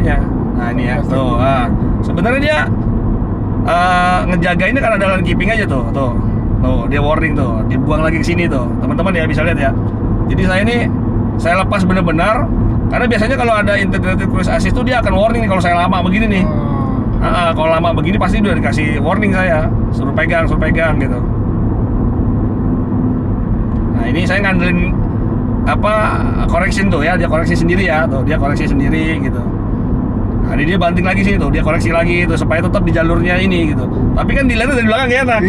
kayaknya. Nah ini ya, tuh. Sebenarnya dia ngejagainnya karena ada lane keeping aja tuh. Tuh dia warning tuh, dibuang lagi ke sini tuh. Teman-teman ya bisa lihat ya. Jadi saya lepas benar-benar karena biasanya kalau ada integrated cruise assist tuh dia akan warning nih kalau saya lama begini nih. Kalau lama begini pasti udah dikasih warning saya, suruh pegang gitu. Nah ini saya ngandelin correction tuh ya, dia koreksi sendiri ya, tuh dia koreksi sendiri gitu. Nah ini dia banting lagi sih tuh, dia koreksi lagi tuh supaya tetap di jalurnya ini gitu. Tapi kan dilihatnya dari belakang ya enak.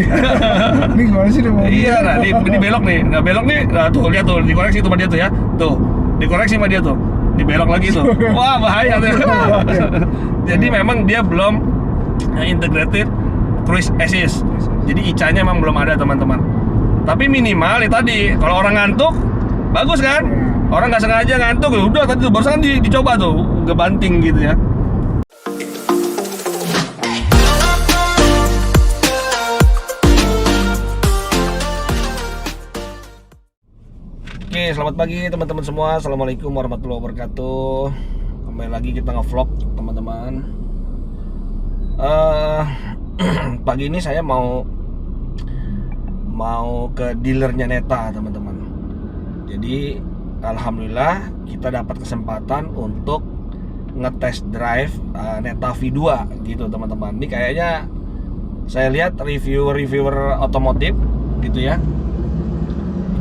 Ini gimana sih dia mau? Iya, nah ini belok nih, nah tuh lihat tuh dikoreksi tuh sama dia tuh ya, tuh dikoreksi sama dia tuh, dibelok lagi tuh. Wah bahaya tuh. Jadi memang dia belum integrated cruise assist. Jadi ICA-nya memang belum ada teman-teman. Tapi minimal ya tadi, kalau orang ngantuk bagus kan? Orang nggak sengaja ngantuk, ya udah tadi tuh barusan dicoba tuh, ngebanting gitu ya. Oke, selamat pagi teman-teman semua. Assalamualaikum warahmatullahi wabarakatuh. Kembali lagi kita nge-vlog teman-teman. Pagi ini saya mau ke dealernya Neta teman-teman. Jadi alhamdulillah kita dapat kesempatan untuk ngetes drive Neta V2 gitu teman-teman. Ini kayaknya saya lihat reviewer otomotif gitu ya,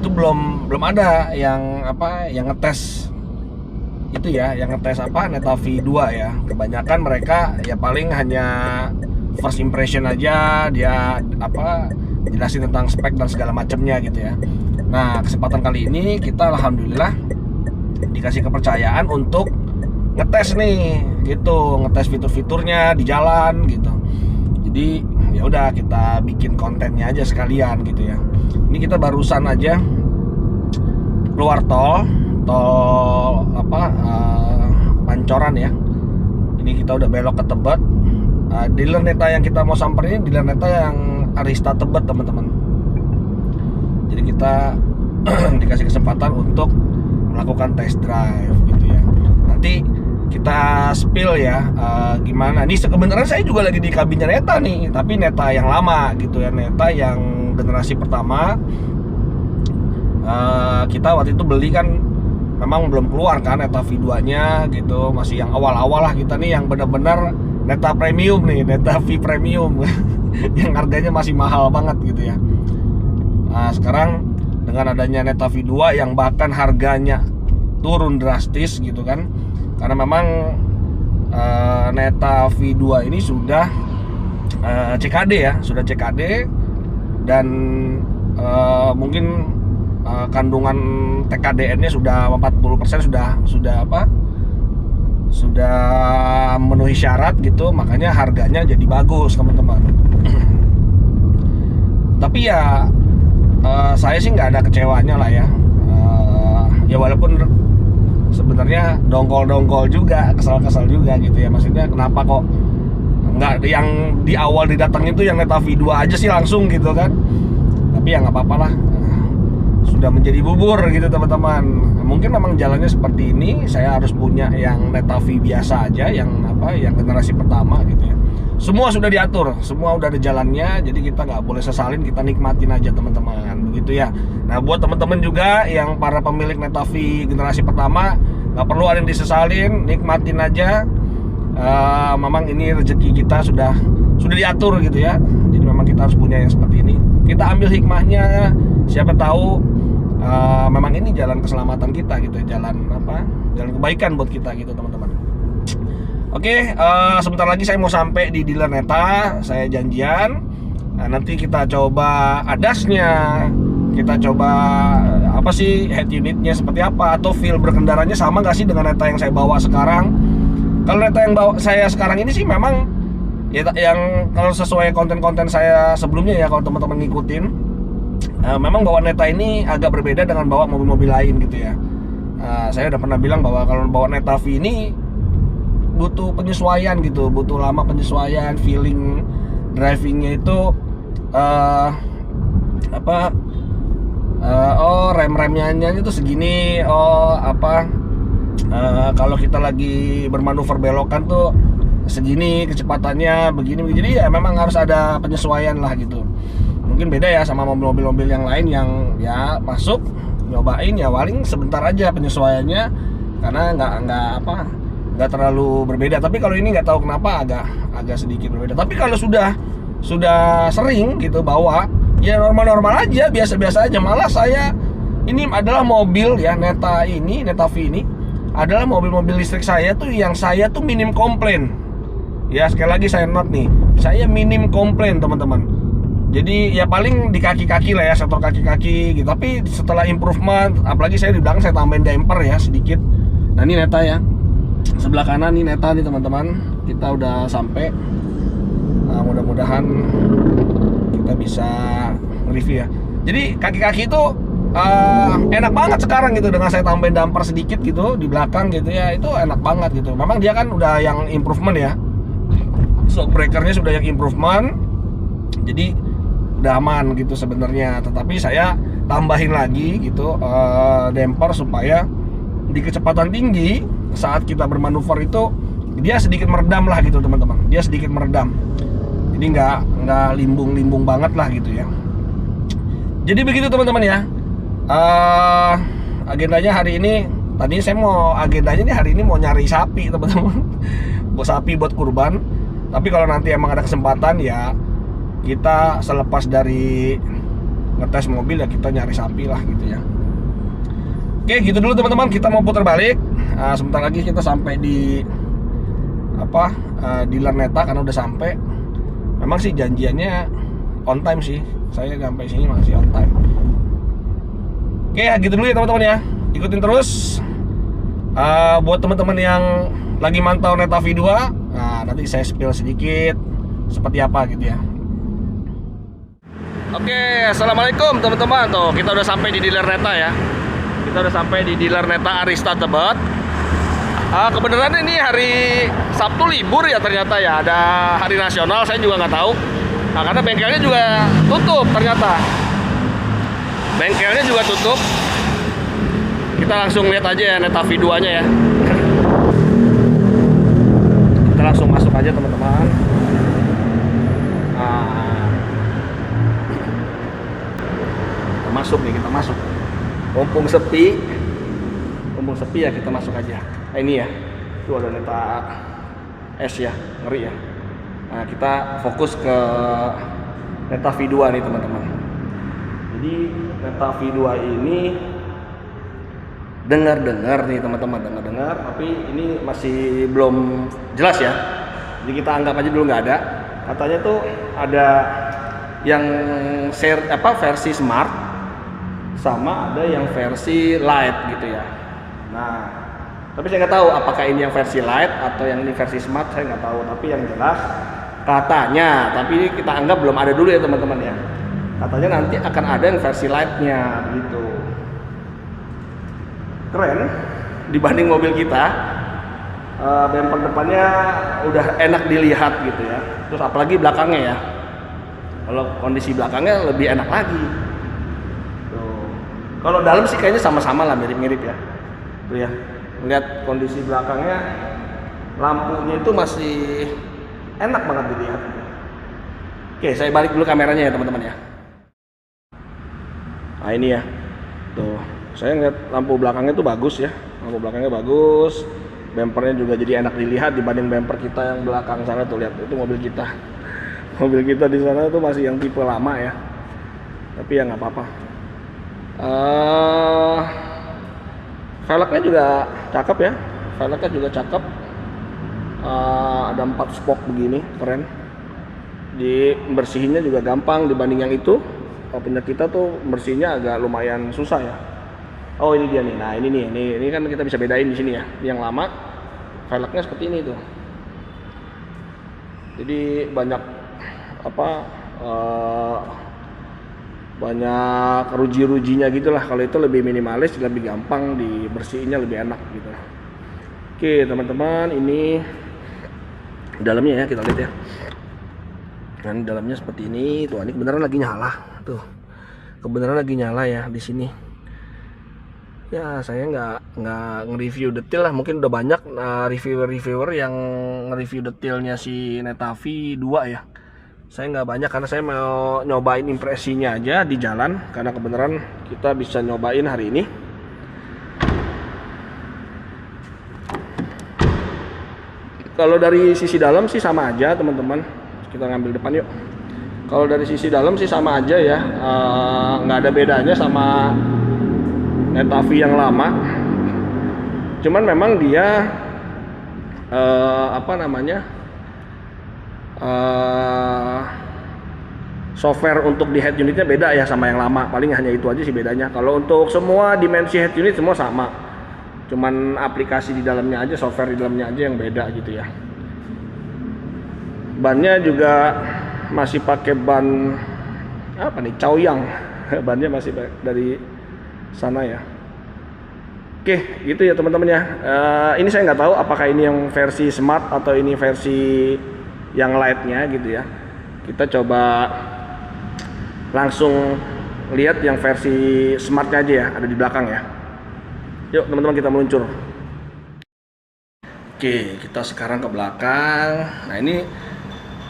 itu belum ada yang ngetes itu ya, yang ngetes Neta V2 ya. Kebanyakan mereka ya paling hanya first impression aja, dia jelasin tentang spek dan segala macamnya gitu ya. Nah kesempatan kali ini kita alhamdulillah dikasih kepercayaan untuk ngetes nih gitu, ngetes fitur-fiturnya di jalan gitu. Jadi ya udah kita bikin kontennya aja sekalian gitu ya. Ini kita barusan aja keluar tol Pancoran ya. Ini kita udah belok ke Tebet. Dealer Neta yang kita mau samperin dealer Neta yang Arista Tebet teman-teman. Jadi kita dikasih kesempatan untuk melakukan test drive gitu ya. Nanti kita spill ya gimana. Nih sebenarnya saya juga lagi di kabinnya Neta nih, tapi Neta yang lama gitu ya, Neta yang generasi pertama. Kita waktu itu beli kan memang belum keluar kan Neta V2 nya gitu, masih yang awal-awal lah kita nih, yang benar-benar Neta Premium nih, Neta V Premium yang harganya masih mahal banget gitu ya. Nah sekarang dengan adanya Neta V2 yang bahkan harganya turun drastis gitu kan, karena memang Neta V2 ini sudah CKD ya, sudah CKD dan mungkin kandungan TKDN-nya sudah 40%, sudah memenuhi syarat gitu, makanya harganya jadi bagus teman-teman. Tapi ya saya sih nggak ada kecewanya lah ya. Ya walaupun sebenarnya dongkol juga, kesal juga gitu ya. Maksudnya kenapa kok nggak yang di awal didatangin tuh yang Neta V2 aja sih langsung gitu kan. Tapi ya nggak apa-apa lah, sudah menjadi bubur gitu teman-teman. Mungkin memang jalannya seperti ini, saya harus punya yang Neta V biasa aja, yang generasi pertama gitu ya. Semua sudah diatur, semua udah ada jalannya, jadi kita nggak boleh sesalin, kita nikmatin aja teman-teman begitu ya. Nah buat teman-teman juga yang para pemilik Neta V generasi pertama, nggak perlu ada yang disesalin, nikmatin aja. Memang ini rezeki kita sudah diatur gitu ya. Jadi memang kita harus punya yang seperti ini. Kita ambil hikmahnya, siapa tahu memang ini jalan keselamatan kita gitu, jalan kebaikan buat kita gitu teman-teman. Oke, sebentar lagi saya mau sampai di dealer Neta, saya janjian. Nah, nanti kita coba ADAS-nya, kita coba head unitnya seperti apa, atau feel berkendaranya sama nggak sih dengan Neta yang saya bawa sekarang. Kalau Neta yang bawa saya sekarang ini sih memang ya, yang kalau sesuai konten-konten saya sebelumnya ya, kalau teman-teman ngikutin, memang bawa Neta ini agak berbeda dengan bawa mobil-mobil lain gitu ya. Saya udah pernah bilang bahwa kalau bawa Neta V ini butuh penyesuaian gitu, butuh lama penyesuaian, feeling drivingnya itu rem-remnya itu segini, kalau kita lagi bermanuver belokan tuh segini kecepatannya, begini. Jadi ya memang harus ada penyesuaian lah gitu. Mungkin beda ya sama mobil-mobil yang lain yang ya masuk nyobain ya paling sebentar aja penyesuaiannya, karena nggak terlalu berbeda. Tapi kalau ini nggak tahu kenapa agak sedikit berbeda. Tapi kalau sudah sering gitu bawa, ya normal-normal aja, biasa-biasa aja. Malah saya ini adalah mobil ya, Neta V ini adalah mobil-mobil listrik saya tuh yang saya tuh minim komplain. Ya sekali lagi saya note nih, saya minim komplain teman-teman. Jadi ya paling di kaki-kaki lah ya, sektor kaki-kaki gitu. Tapi setelah improvement, apalagi saya di belakang saya tambahin damper ya sedikit. Nah ini Neta ya, sebelah kanan ini Neta nih teman-teman. Kita udah sampai. Nah, mudah-mudahan kita bisa review ya. Jadi kaki-kaki itu enak banget sekarang gitu, dengan saya tambahin damper sedikit gitu di belakang gitu ya, itu enak banget gitu. Memang dia kan udah yang improvement ya, shock breakernya sudah yang improvement, jadi udah aman gitu sebenarnya. Tetapi saya tambahin lagi gitu damper supaya di kecepatan tinggi saat kita bermanuver itu dia sedikit meredam lah gitu teman-teman. Dia sedikit meredam, jadi nggak limbung banget lah gitu ya. Jadi begitu teman-teman ya. Agendanya hari ini, tadi saya mau agendanya nih hari ini mau nyari sapi teman-teman. Sapi buat kurban. Tapi kalau nanti emang ada kesempatan ya kita selepas dari ngetes mobil ya kita nyari sapi lah gitu ya. Oke gitu dulu teman-teman, kita mau putar balik. Sebentar lagi kita sampai di dealer Neta karena udah sampai. Memang sih janjiannya on time sih, saya sampai sini masih on time. Oke gitu dulu ya teman-teman ya, ikutin terus. Buat teman-teman yang lagi mantau Neta V2, nah nanti saya spill sedikit seperti apa gitu ya. Oke, assalamualaikum teman-teman. Tuh kita udah sampai di dealer Neta ya. Kita udah sampai di dealer Neta Arista Tebet. Kebenaran ini hari Sabtu libur ya ternyata ya, ada hari nasional, saya juga nggak tahu. Nah karena bengkelnya juga tutup ternyata. Bengkelnya juga tutup. Kita langsung lihat aja ya Neta V2 nya ya. Kita langsung masuk aja teman-teman. Kita masuk. Mumpung sepi ya kita masuk aja. Nah ini ya, itu ada Neta S ya, ngeri ya. Nah kita fokus ke Neta V2 nih teman-teman. Jadi Neta V2 ini dengar nih teman-teman, tapi ini masih belum jelas ya. Jadi kita anggap aja dulu nggak ada. Katanya tuh ada yang versi smart, sama ada yang versi light gitu ya. Nah, tapi saya nggak tahu apakah ini yang versi light atau yang ini versi smart, saya nggak tahu. Tapi yang jelas katanya, tapi kita anggap belum ada dulu ya teman-teman ya. Katanya nanti akan ada yang versi lightnya gitu. Keren dibanding mobil kita. Bumper depannya udah enak dilihat gitu ya. Terus apalagi belakangnya ya. Kalau kondisi belakangnya lebih enak lagi. Tuh. Kalau dalam sih kayaknya sama-sama lah, mirip-mirip ya. Tuh ya. Lihat kondisi belakangnya, lampunya itu masih enak banget dilihat. Oke, saya balik dulu kameranya ya teman-teman ya. Nah ini ya, tuh saya ngeliat lampu belakangnya tuh bagus ya, lampu belakangnya bagus, bumpernya juga jadi enak dilihat dibanding bumper kita yang belakang sana tuh. Lihat itu mobil kita di sana tuh masih yang tipe lama ya, tapi ya nggak apa-apa. Velgnya juga cakep ya, velgnya juga cakep. Ada 4 spoke begini, keren. Di bersihinnya juga gampang dibanding yang itu. Punya kita tuh bersihnya agak lumayan susah ya. Oh ini dia nih. Nah ini kan kita bisa bedain di sini ya. Yang lama velgnya seperti ini tuh. Jadi banyak banyak ruji-rujinya gitulah. Kalau itu lebih minimalis, lebih gampang dibersihinnya, lebih enak gitu. Oke teman-teman, ini dalamnya ya, kita lihat ya. Dan dalamnya seperti ini tuh, ini kebenaran lagi nyala tuh, kebenaran lagi nyala ya di sini. Ya saya nggak nge-review detail lah, mungkin udah banyak reviewer yang nge-review detailnya si Netavi 2 ya. Saya nggak banyak karena saya mau nyobain impresinya aja di jalan, karena kebenaran kita bisa nyobain hari ini. Kalau dari sisi dalam sih sama aja teman-teman, kita ngambil depan yuk. Kalau dari sisi dalam sih sama aja ya, nggak ada bedanya sama Netavi yang lama. Cuman memang dia software untuk di head unitnya beda ya sama yang lama. Paling hanya itu aja sih bedanya. Kalau untuk semua dimensi head unit semua sama. Cuman aplikasi di dalamnya aja, software di dalamnya aja yang beda gitu ya. Bannya juga masih pakai ban apa nih, Chaoyang. Bannya masih dari sana ya. Oke, gitu ya teman-teman ya. Ini saya nggak tahu apakah ini yang versi smart atau ini versi yang lightnya gitu ya. Kita coba langsung lihat yang versi smartnya aja ya, ada di belakang ya. Yuk teman-teman, kita meluncur. Oke, kita sekarang ke belakang. Nah ini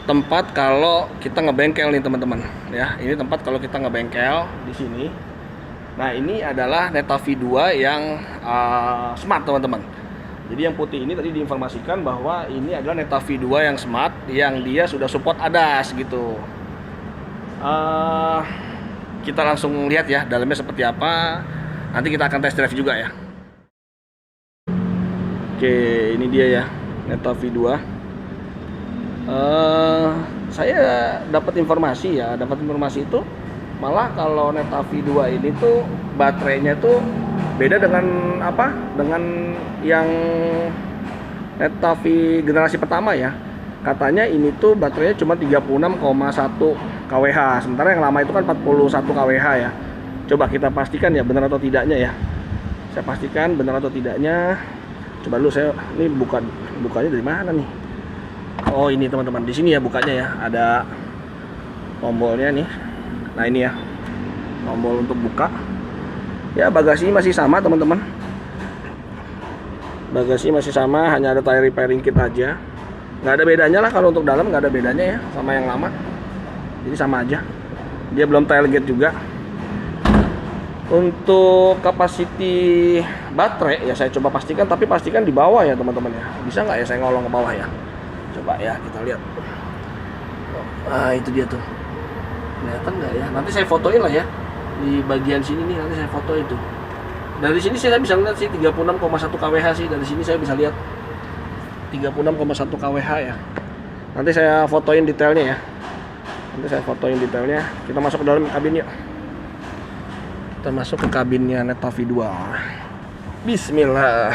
tempat kalau kita ngebengkel nih teman-teman ya. Ini tempat kalau kita ngebengkel di sini. Nah ini adalah Netavi 2 yang smart teman-teman. Jadi yang putih ini tadi diinformasikan bahwa ini adalah Netavi 2 yang smart, yang dia sudah support ADAS gitu. Kita langsung lihat ya dalamnya seperti apa. Nanti kita akan test drive juga ya. Oke, ini dia ya Netavi 2. Saya dapat informasi itu malah kalau Netavi 2 ini tuh baterainya tuh beda dengan dengan yang Netavi generasi pertama ya. Katanya ini tuh baterainya cuma 36,1 kWh, sementara yang lama itu kan 41 kWh ya. Coba kita pastikan ya benar atau tidaknya ya. Saya pastikan benar atau tidaknya. Coba dulu saya ini bukanya dari mana nih? Oh ini teman-teman, di sini ya bukanya ya. Ada tombolnya nih. Nah ini ya tombol untuk buka. Ya bagasi masih sama teman-teman. Bagasi masih sama, hanya ada tire repairing kit aja. Nggak ada bedanya lah kalau untuk dalam, nggak ada bedanya ya sama yang lama. Jadi sama aja. Dia belum tailgate juga. Untuk kapasiti baterai ya saya coba pastikan, tapi pastikan di bawah ya teman-teman ya. Bisa nggak ya saya ngolong ke bawah ya? Coba ya kita lihat. Ah itu dia tuh. Kelihatan nggak ya? Nanti saya fotoin lah ya di bagian sini nih, nanti saya foto itu. Dari sini saya bisa lihat sih 36,1 kWh sih, dari sini saya bisa lihat 36,1 kWh ya. Nanti saya fotoin detailnya ya. Kita masuk ke dalam kabin yuk. Kita masuk ke kabinnya Netavi 2. Bismillah.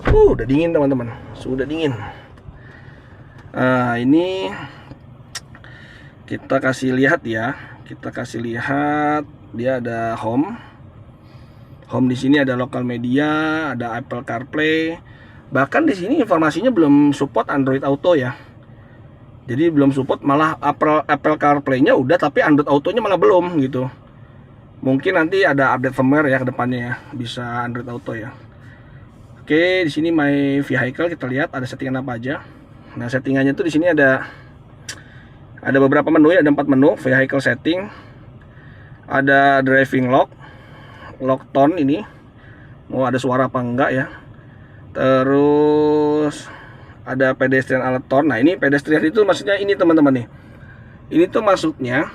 Udah dingin teman-teman, sudah dingin. Ini kita kasih lihat ya. Dia ada home di sini, ada local media, ada Apple CarPlay. Bahkan di sini informasinya belum support Android Auto ya. Jadi belum support, malah Apple CarPlay-nya udah tapi Android Auto-nya malah belum gitu. Mungkin nanti ada update firmware ya ke depannya ya, bisa Android Auto ya. Oke, di sini My Vehicle kita lihat ada settingan apa aja. Nah, settingannya tuh di sini ada beberapa menu ya, ada 4 menu. Vehicle setting, ada driving lock tone ini, mau ada suara apa enggak ya. Terus ada pedestrian alert tone. Nah ini pedestrian itu maksudnya ini teman-teman nih. Ini tuh maksudnya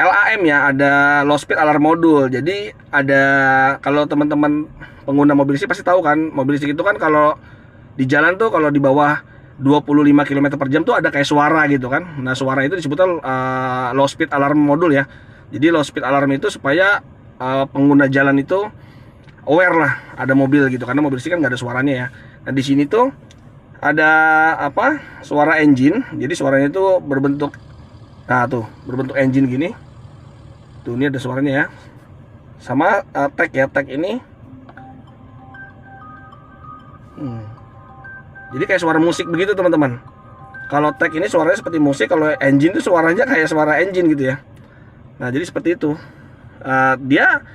LAM ya, ada low speed alarm module. Jadi ada, kalau teman-teman pengguna mobil listrik pasti tahu kan, mobil listrik itu kan kalau di jalan tuh kalau di bawah 25 km per jam tuh ada kayak suara gitu kan. Nah suara itu disebutkan low speed alarm module ya. Jadi low speed alarm itu supaya pengguna jalan itu aware lah ada mobil gitu, karena mobil listrik kan nggak ada suaranya ya. Nah di sini tuh ada suara engine. Jadi suaranya itu berbentuk, nah tuh berbentuk engine gini. Tuh ini ada suaranya ya. Sama tag ya, tag ini. Jadi kayak suara musik begitu teman-teman. Kalau tag ini suaranya seperti musik, kalau engine tuh suaranya kayak suara engine gitu ya. Nah jadi seperti itu. Dia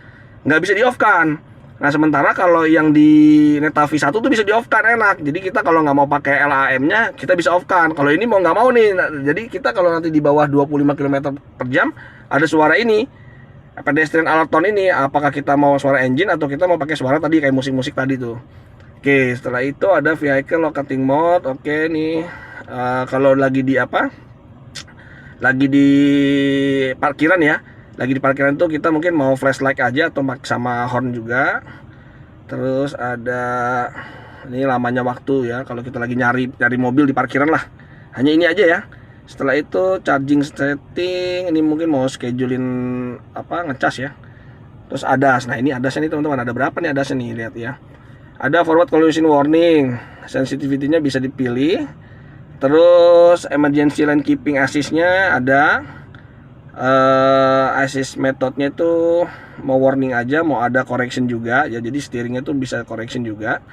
nggak bisa di off kan. Nah sementara kalau yang di Netavi 1 tuh bisa di off kan, enak. Jadi kita kalau nggak mau pakai LAM-nya kita bisa off kan. Kalau ini mau nggak mau nih. Nah, jadi kita kalau nanti di bawah 25 km per jam ada suara ini, pedestrian alert tone ini, apakah kita mau suara engine atau kita mau pakai suara tadi kayak musik-musik tadi tuh. Oke, setelah itu ada vehicle locating mode. Oke nih, kalau lagi di apa? Lagi di parkiran ya. Lagi di parkiran tuh kita mungkin mau flashlight aja atau sama horn juga. Terus ada ini lamanya waktu ya, kalau kita lagi nyari mobil di parkiran lah. Hanya ini aja ya. Setelah itu charging setting, ini mungkin mau schedulein apa, ngecas ya. Terus ADAS. Nah, ini ADAS nih teman-teman, ada berapa nih ADAS nih, lihat ya. Ada forward collision warning, sensitivity-nya bisa dipilih. Terus emergency lane keeping assist-nya ada. Assist metodenya itu mau warning aja, mau ada correction juga ya, jadi steeringnya tuh bisa correction juga.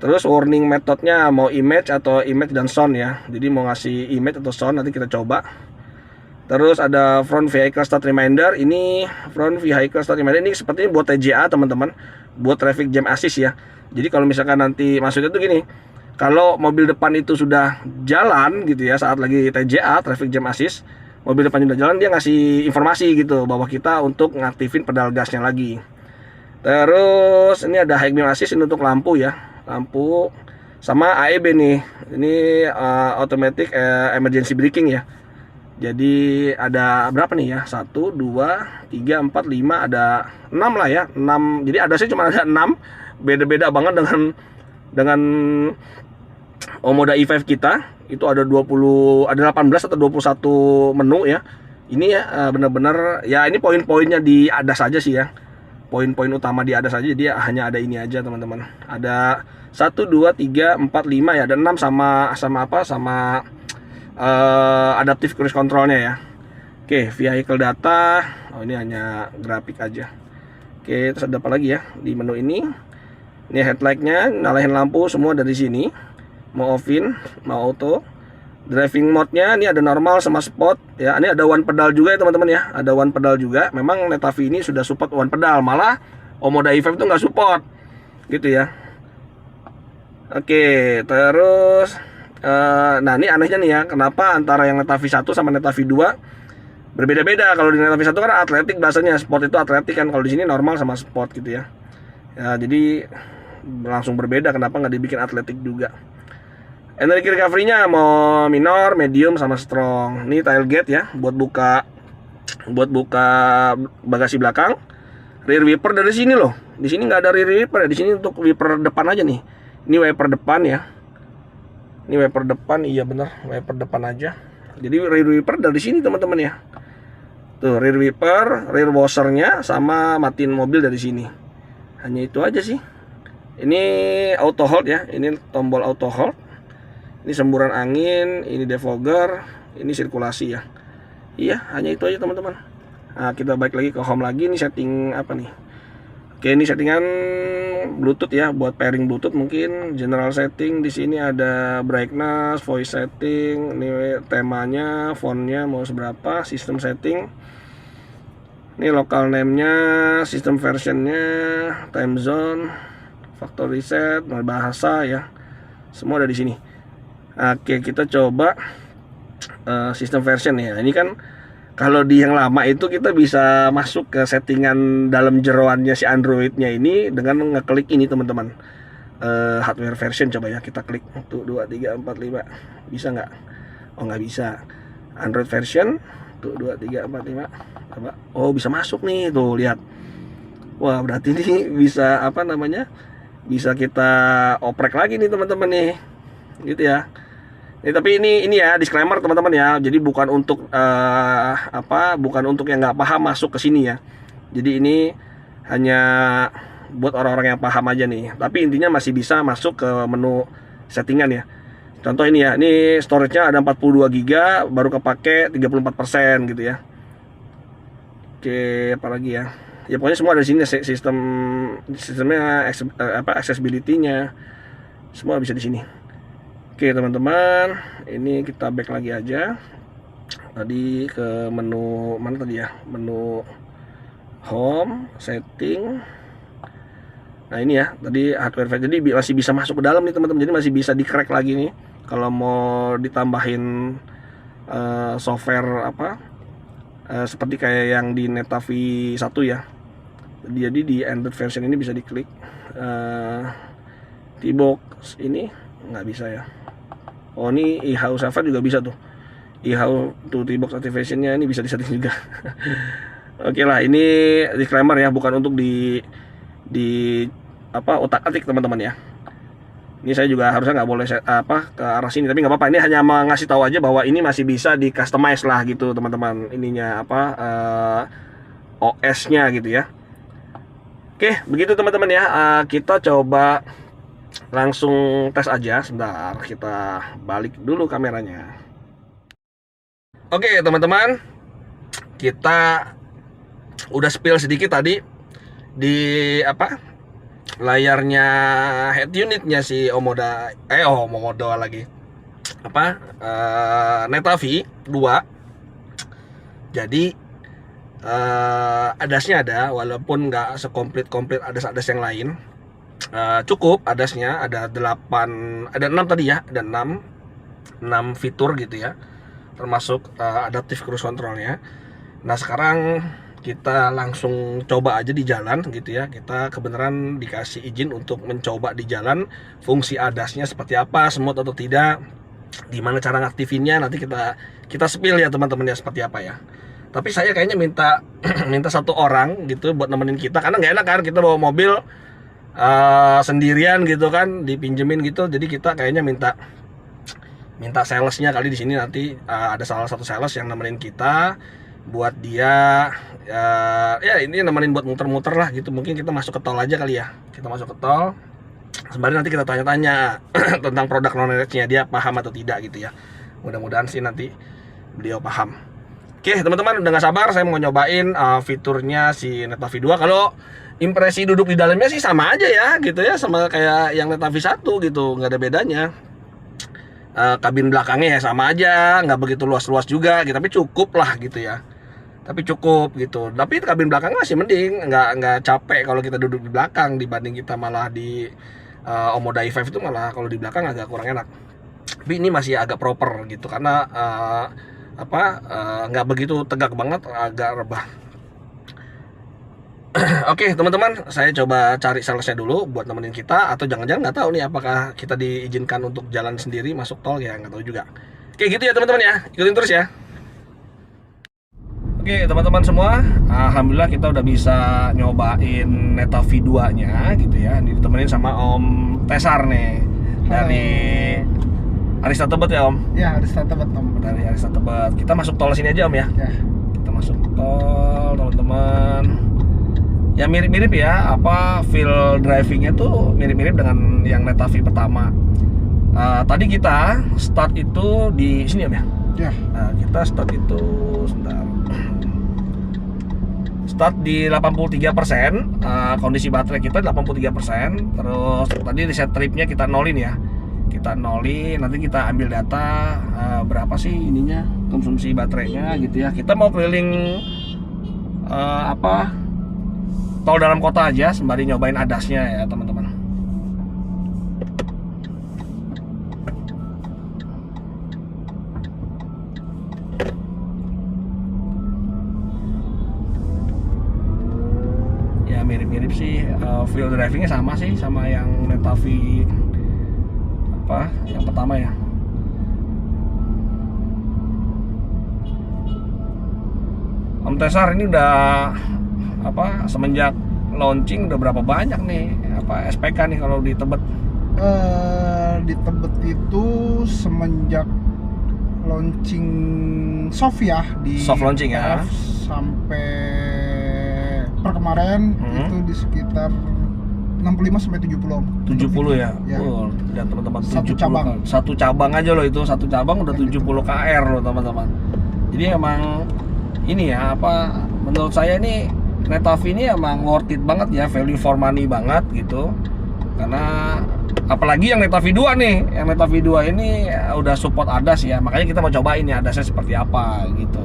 Terus warning metodenya mau image atau image dan sound ya, jadi mau ngasih image atau sound nanti kita coba. Terus ada front vehicle start reminder, ini front vehicle start reminder ini sepertinya buat TJA teman-teman, buat traffic jam assist ya. Jadi kalau misalkan nanti, maksudnya tuh gini, kalau mobil depan itu sudah jalan gitu ya, saat lagi TJA traffic jam assist, mobil depan udah jalan, dia ngasih informasi gitu bahwa kita untuk ngaktifin pedal gasnya lagi. Terus ini ada high beam assist ini untuk lampu ya, lampu sama AEB nih. Ini automatic emergency braking ya. Jadi ada berapa nih ya? 1 2 3 4 5, ada 6 lah ya. 6. Jadi ada sih cuma ada 6. Beda-beda banget dengan Omoda E5 kita. Itu ada 18 atau 21 menu ya. Ini ya benar-benar ya, ini poin-poinnya di ADAS saja sih ya. Poin-poin utama di ADAS saja, jadi hanya ada ini aja teman-teman. Ada 1 2 3 4 5 ya, ada 6 sama apa? Sama adaptive cruise controlnya ya. Oke, vehicle data. Oh, ini hanya grafik aja. Oke, terus ada apa lagi ya di menu ini? Ini headlightnya, nyalain lampu semua dari sini. Mau off-in, mau auto. Driving mode-nya ini ada normal sama sport ya. Ini ada one pedal juga ya teman-teman ya. Ada one pedal juga. Memang Netavi ini sudah support one pedal, malah Omoda E5 itu nggak support gitu ya. Oke, terus nah ini anehnya nih ya, kenapa antara yang Netavi 1 sama Netavi 2 berbeda-beda. Kalau di Netavi 1 kan atletik bahasanya, sport itu atletik kan. Kalau di sini normal sama sport gitu ya. Ya, jadi langsung berbeda, kenapa nggak dibikin atletik juga. Energi recovery-nya mau minor, medium, sama strong. Ini tailgate ya, buat buka bagasi belakang. Rear wiper dari sini loh. Di sini nggak ada rear wiper ya. Di sini untuk wiper depan aja nih. Ini wiper depan ya. Ini wiper depan, iya bener, wiper depan aja. Jadi rear wiper dari sini teman-teman ya. Tuh rear wiper, rear washer-nya, sama matiin mobil dari sini. Hanya itu aja sih. Ini auto hold ya. Ini tombol auto hold. Ini semburan angin, ini defogger, ini sirkulasi ya. Iya, hanya itu aja teman-teman. Nah, kita balik lagi ke home lagi. Ini setting apa nih? Oke, ini settingan Bluetooth ya, buat pairing Bluetooth mungkin. General setting di sini ada brightness, voice setting, ini temanya, fontnya mau seberapa, system setting. Ini local name-nya, system version-nya, time zone, factory reset, bahasa ya. Semua ada di sini. Oke, kita coba sistem version ya. Ini kan kalau di yang lama itu kita bisa masuk ke settingan dalam jeroannya si Androidnya ini dengan ngeklik ini teman-teman. Hardware version, coba ya kita klik. 1 2 3 4 5. Bisa nggak? Oh, nggak bisa. Android version 1 2 3 4 5. Coba. Oh, bisa masuk nih, tuh lihat. Wah, berarti ini bisa apa namanya? Bisa kita oprek lagi nih teman-teman nih. Gitu ya. Tapi ini ya disclaimer teman-teman ya. Jadi bukan untuk bukan untuk yang nggak paham masuk ke sini ya. Jadi ini hanya buat orang-orang yang paham aja nih. Tapi intinya masih bisa masuk ke menu settingan ya. Contoh ini ya. Ini storage-nya ada 42 GB, baru kepake 34% gitu ya. Oke, apa lagi ya? Ya pokoknya semua ada di sini, sistemnya accessibility-nya semua bisa di sini. Oke teman-teman, ini kita back lagi aja. Tadi ke menu mana tadi ya? Menu home, setting. Nah ini ya, tadi hardware file, jadi masih bisa masuk ke dalam nih teman-teman. Jadi masih bisa di-crack lagi nih kalau mau ditambahin software apa seperti kayak yang di Netavi 1 ya. Jadi di Android version ini bisa diklik. T-Box ini nggak bisa ya. Oh ini eHau server juga bisa tuh. eHau to T-Box activationnya ini bisa disetting juga. Oke lah, ini disclaimer ya, bukan untuk di otak-atik teman-teman ya. Ini saya juga harusnya nggak boleh ke arah sini, tapi nggak apa-apa. Ini hanya ngasih tahu aja bahwa ini masih bisa di customize lah gitu teman-teman. Ininya OS-nya gitu ya. Oke, begitu teman-teman ya. Kita coba langsung tes aja. Sebentar, kita balik dulu kameranya. Oke teman-teman, kita udah spill sedikit tadi di layarnya head unitnya si Omoda lagi Netavi 2. Jadi adasnya ada, walaupun nggak sekomplit adas yang lain. Cukup adasnya ada 6 tadi ya, ada 6 fitur gitu ya, termasuk adaptive cruise controlnya. Nah sekarang kita langsung coba aja di jalan gitu ya. Kita kebenaran dikasih izin untuk mencoba di jalan fungsi adasnya seperti apa, smooth atau tidak, gimana cara ngaktifinnya. Nanti kita spill ya teman-teman ya seperti apa ya. Tapi saya kayaknya minta satu orang gitu buat nemenin kita, karena nggak enak kan kita bawa mobil sendirian gitu kan, dipinjemin gitu. Jadi kita kayaknya minta salesnya kali di sini. Nanti ada salah satu sales yang nemenin kita buat dia ya ini nemenin buat muter-muter lah gitu. Mungkin kita masuk ke tol aja kali ya. Kita masuk ke tol sembari nanti kita tanya-tanya tentang produk knowledge-nya, dia paham atau tidak gitu ya. Mudah-mudahan sih nanti beliau paham. Oke teman-teman, udah gak sabar saya mau nyobain fiturnya si Netavi 2. Kalau impresi duduk di dalamnya sih sama aja ya gitu ya, sama kayak yang Netavi 1 gitu, nggak ada bedanya. Kabin belakangnya ya sama aja, nggak begitu luas-luas juga gitu, tapi cukup lah gitu ya. Tapi cukup gitu. Tapi kabin belakang masih mending, nggak capek kalau kita duduk di belakang dibanding kita malah di Omoda i5 itu malah kalau di belakang agak kurang enak. Tapi ini masih agak proper gitu karena nggak begitu tegak banget, agak rebah. Oke teman-teman, saya coba cari salesnya dulu buat nemenin kita, atau jangan-jangan nggak tahu nih apakah kita diizinkan untuk jalan sendiri masuk tol ya, nggak tahu juga. Oke gitu ya teman-teman ya, ikutin terus ya. Oke teman-teman semua, alhamdulillah kita udah bisa nyobain Netavi 2 nya gitu ya. Ini ditemenin sama Om Tesar nih dari Arista Tebet ya Om. Ya, Arista Tebet Om. Dari Arista Tebet. Kita masuk tol sini aja Om ya. Ya. Kita masuk tol teman-teman. Ya mirip-mirip ya, feel drivingnya tuh mirip-mirip dengan yang Netavi pertama. Tadi kita start itu di sini Om ya. Ya. Nah, kita start itu sebentar. Start di 83%, kondisi baterai kita 83%. Terus tadi reset tripnya kita nolin ya. Kita nolin, nanti kita ambil data berapa sih ininya konsumsi baterainya gitu ya. Kita mau keliling tol dalam kota aja sembari nyobain adasnya ya teman-teman. Ya mirip-mirip sih, feel drivingnya sama sih sama yang Netavi yang pertama ya. Om Tesar ini udah semenjak launching udah berapa banyak nih SPK nih kalau di Tebet? Di Tebet itu semenjak launching soft ya, di soft launching ya, sampai per kemarin itu di sekitar 65 sampai 70 70 ya. Ya. Lihat teman-teman, Satu cabang aja loh itu, satu cabang udah 70 KR loh teman-teman. Jadi emang ini ya menurut saya ini Netavi ini emang worth it banget ya, value for money banget gitu. Karena apalagi yang Netavi 2 nih, yang Netavi 2 ini udah support ADAS ya, makanya kita mau cobain ya ADASnya seperti apa gitu.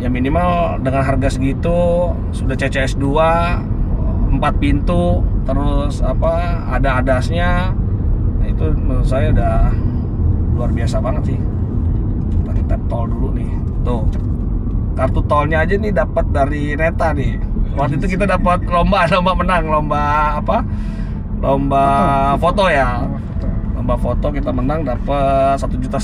Ya minimal dengan harga segitu sudah CCS 2, 4 pintu, terus apa ada adasnya. Nah, itu menurut saya udah luar biasa banget sih. Kita tap tol dulu nih. Tuh. Kartu tolnya aja nih dapat dari Neta nih. Waktu itu kita dapat lomba menang, lomba apa? Lomba foto ya. Lomba foto kita menang dapat 1,5 juta.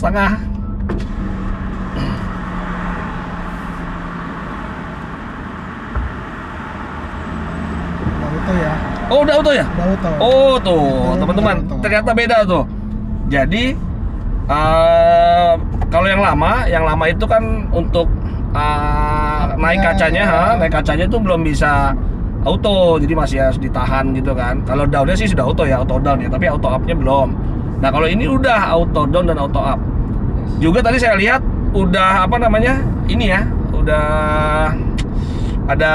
Auto ya. Oh, udah auto ya? Udah auto. Oh, tuh, Udah teman-teman. auto. Ternyata beda tuh. Jadi kalau yang lama itu kan untuk naik kacanya itu belum bisa auto, jadi masih harus ditahan gitu kan. Kalau downnya sih sudah auto ya, auto down ya, tapi auto upnya belum. Nah kalau ini udah auto down dan auto up. Juga tadi saya lihat udah apa namanya ini ya, udah ada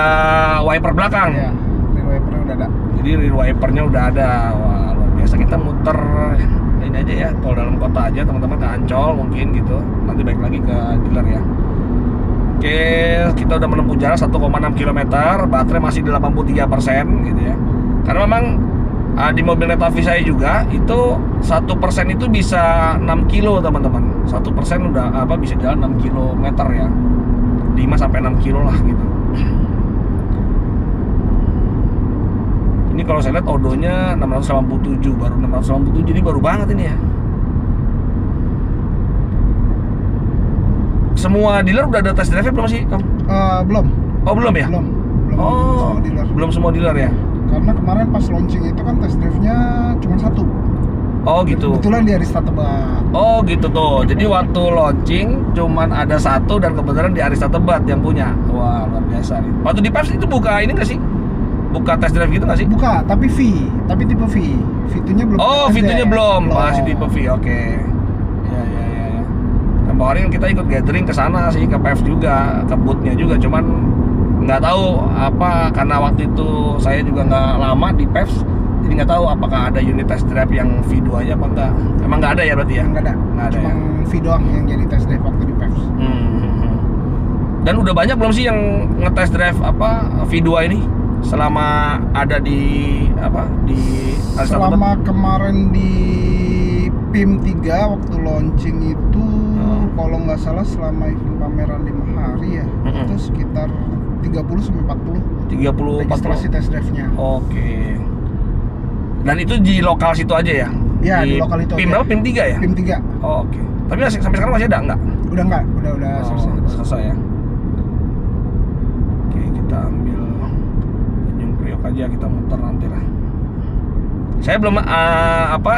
wiper belakang. Ya, rear wipernya udah ada. Jadi rear wipernya udah ada. Wah luar biasa. Kita muter ini aja ya, tol dalam kota aja teman-teman, ke Ancol mungkin gitu. Nanti balik lagi ke dealer ya. Oke, kita udah menempuh jarak 1,6 km, baterai masih di 83% gitu ya. Karena memang di mobil Netavi saya juga itu 1% itu bisa 6 kilo teman-teman. 1% udah apa bisa jalan 6 km ya. 5 sampai 6 kilo lah gitu. Ini kalau saya lihat odonya 687, baru 687, jadi baru banget ini ya. Semua dealer udah ada test drive belum sih, Kam? Belum. Oh, belum ya? Belum. Oh, semua dealer. belum semua dealer ya? Karena kemarin pas launching itu kan test drive-nya cuma 1. Oh gitu. Kebetulan di Arista Tebet. Oh gitu tuh. Jadi waktu launching cuman ada 1 dan kebetulan di Arista Tebet yang punya. Wah luar biasa nih. Waktu di PEPS itu buka ini nggak sih? Buka test drive gitu nggak sih? Buka, tapi tipe V. V2-nya belum. Oh, ada. V2-nya belum. Masih tipe V. Oke. Ya. Tempoh hari kan kita ikut gathering ke sana sih, ke PEPS juga, ke booth-nya juga. Cuman nggak tahu apa, karena waktu itu saya juga nggak lama di PEPS, jadi nggak tahu apakah ada unit test drive yang V2 nya apa enggak. Emang nggak ada ya berarti ya? Nggak ada. Nggak ada Cuma ya? V doang yang jadi test drive waktu di PEPS. Dan udah banyak belum sih yang ngetest drive apa V2 ini selama ada di apa di Arista Tebet? Selama kemarin di PIM 3 waktu launching itu kalau nggak salah selama event pameran 5 hari ya, itu sekitar 30 sampai 40 registrasi test drive-nya. Oke. Dan itu di lokal situ aja ya? Iya, di lokal itu PIM aja. berapa? PIM 3 ya? PIM 3. Oh, oke. Tapi sampai sekarang masih ada enggak? Udah enggak, udah Selesai ya. Oke, kita ambil Tanjung Priok aja, kita muter nanti lah. Saya belum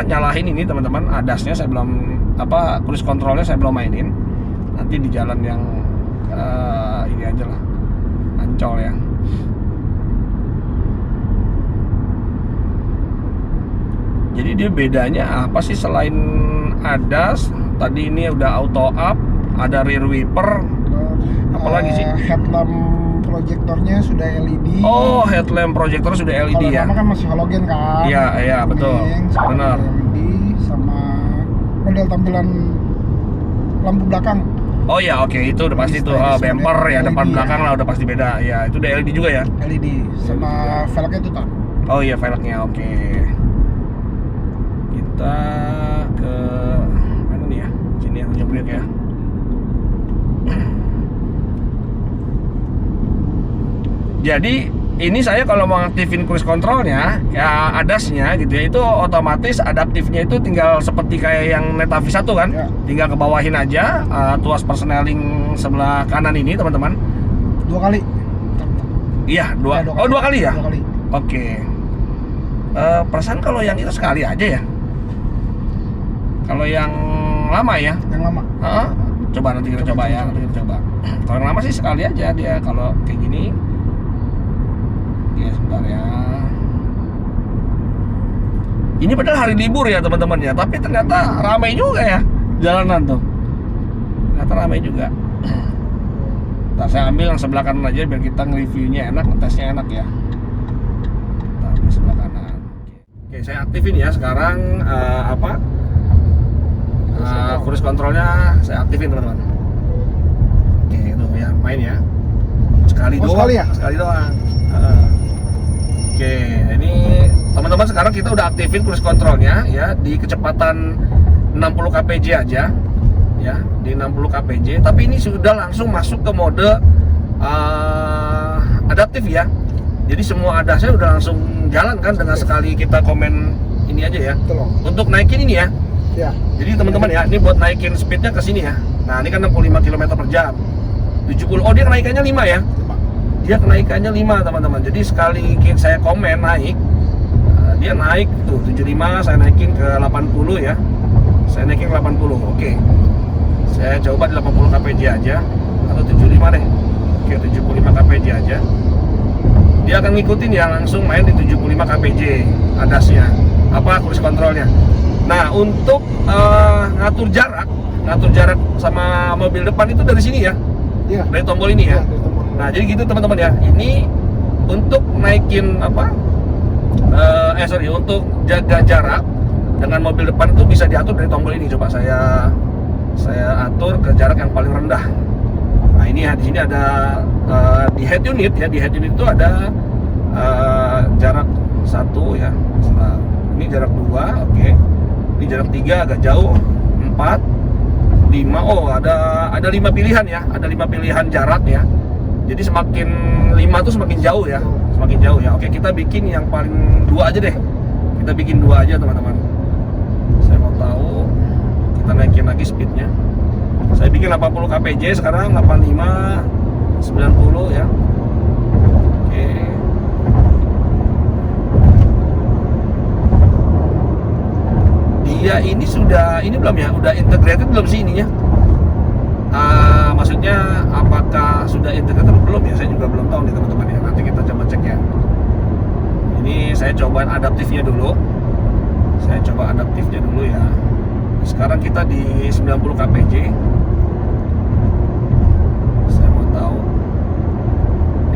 nyalahin ini teman-teman, adasnya saya belum cruise controlnya saya belum mainin. Nanti di jalan yang ini aja lah, Ancol ya. Jadi dia bedanya apa sih selain adas? Tadi ini udah auto up, ada rear wiper, apalagi sih? Headlamp proyektornya sudah LED. Oh, headlamp proyektor sudah LED ya? Kalau lama kan masih halogen kan? Iya betul, benar. LED sama model tampilan lampu belakang. Oh ya oke, itu udah pasti tuh bumper ya, depan LED belakang ya. lah udah pasti beda. Ya itu udah LED juga ya? LED sama velgnya itu tak. Oh iya velgnya oke. Kita ke mana nih ya? Sini ya, Tanjung Priok ya. Jadi ini saya kalau mau aktifin cruise controlnya ya adasnya gitu ya, itu otomatis adaptifnya itu tinggal seperti kayak yang Netavi 1 kan Ya. Tinggal ke bawahin aja tuas persneling sebelah kanan ini teman-teman. 2 kali. Iya dua. Ya, 2 Oh 2 kali ya? 2 kali. Oke. Perasaan kalau yang itu sekali aja ya. Kalau yang lama ya. Yang lama. Coba nanti kita coba ya, nanti kita coba. Kalau yang lama sih sekali aja dia kalau kayak gini. Ya sebentar ya. Ini padahal hari libur ya teman-teman ya, tapi ternyata ramai juga ya jalanan tuh. Ternyata ramai juga. Nah, saya ambil yang sebelah kanan aja biar kita nge-reviewnya enak, ngetesnya enak ya. Kita ambil sebelah kanan. Oke, saya aktifin ya sekarang cruise controlnya saya aktifin teman-teman. Oke, itu ya, main ya. sekali doang. Sekali ya? Sekali doang. Oke, ini teman-teman sekarang kita udah aktifin cruise controlnya ya di kecepatan 60 kpj aja ya, di 60 kpj. Tapi ini sudah langsung masuk ke mode adaptif ya. Jadi semua ADAS-nya udah langsung jalan kan dengan sekali kita komen ini aja ya. Betul. Untuk naikin ini ya. Ya. Jadi teman-teman ya, ini buat naikin speednya ke sini ya. Nah, ini kan 65 km per jam. 70. Oh, dia kenaikannya 5 ya. Dia kenaikannya 5 teman-teman. Jadi sekali saya komen naik, dia naik tuh 75, saya naikin ke 80 ya. Saya naikin ke 80. Oke. Saya coba di 80 kpj aja atau 75 deh. Oke, 75 kpj aja. Dia akan ngikutin ya, langsung main di 75 kpj ADAS-nya. Apa cruise controlnya. Nah, untuk ngatur jarak sama mobil depan itu dari sini ya. Iya. Dari tombol ini ya. Dari tombol. Nah, jadi gitu teman-teman ya. Ini untuk naikin apa? Untuk jaga jarak dengan mobil depan itu bisa diatur dari tombol ini. Coba saya atur ke jarak yang paling rendah. Nah, ini ya, di sini ada di head unit ya. Di head unit itu ada jarak 1 ya. Nah, ini jarak 2, oke. Ini jarak 3 agak jauh, 4, 5. Oh, ada 5 pilihan ya. Ada 5 pilihan jarak ya. Jadi semakin 5 tuh semakin jauh ya. Semakin jauh ya. Oke, kita bikin yang paling 2 aja deh. Kita bikin 2 aja, teman-teman. Saya mau tahu, kita naikin lagi speednya. Saya bikin 80 kpj sekarang, 85, 90 ya. Oke. Dia ini belum ya? Udah integrated belum sih ininya? Maksudnya apakah sudah integrated belum ya? Saya juga belum tahu nih teman-teman ya. Nanti kita coba cek ya. Ini saya coba adaptifnya dulu. Saya coba adaptifnya dulu ya. Sekarang kita di 90 kpj. Saya mau tahu.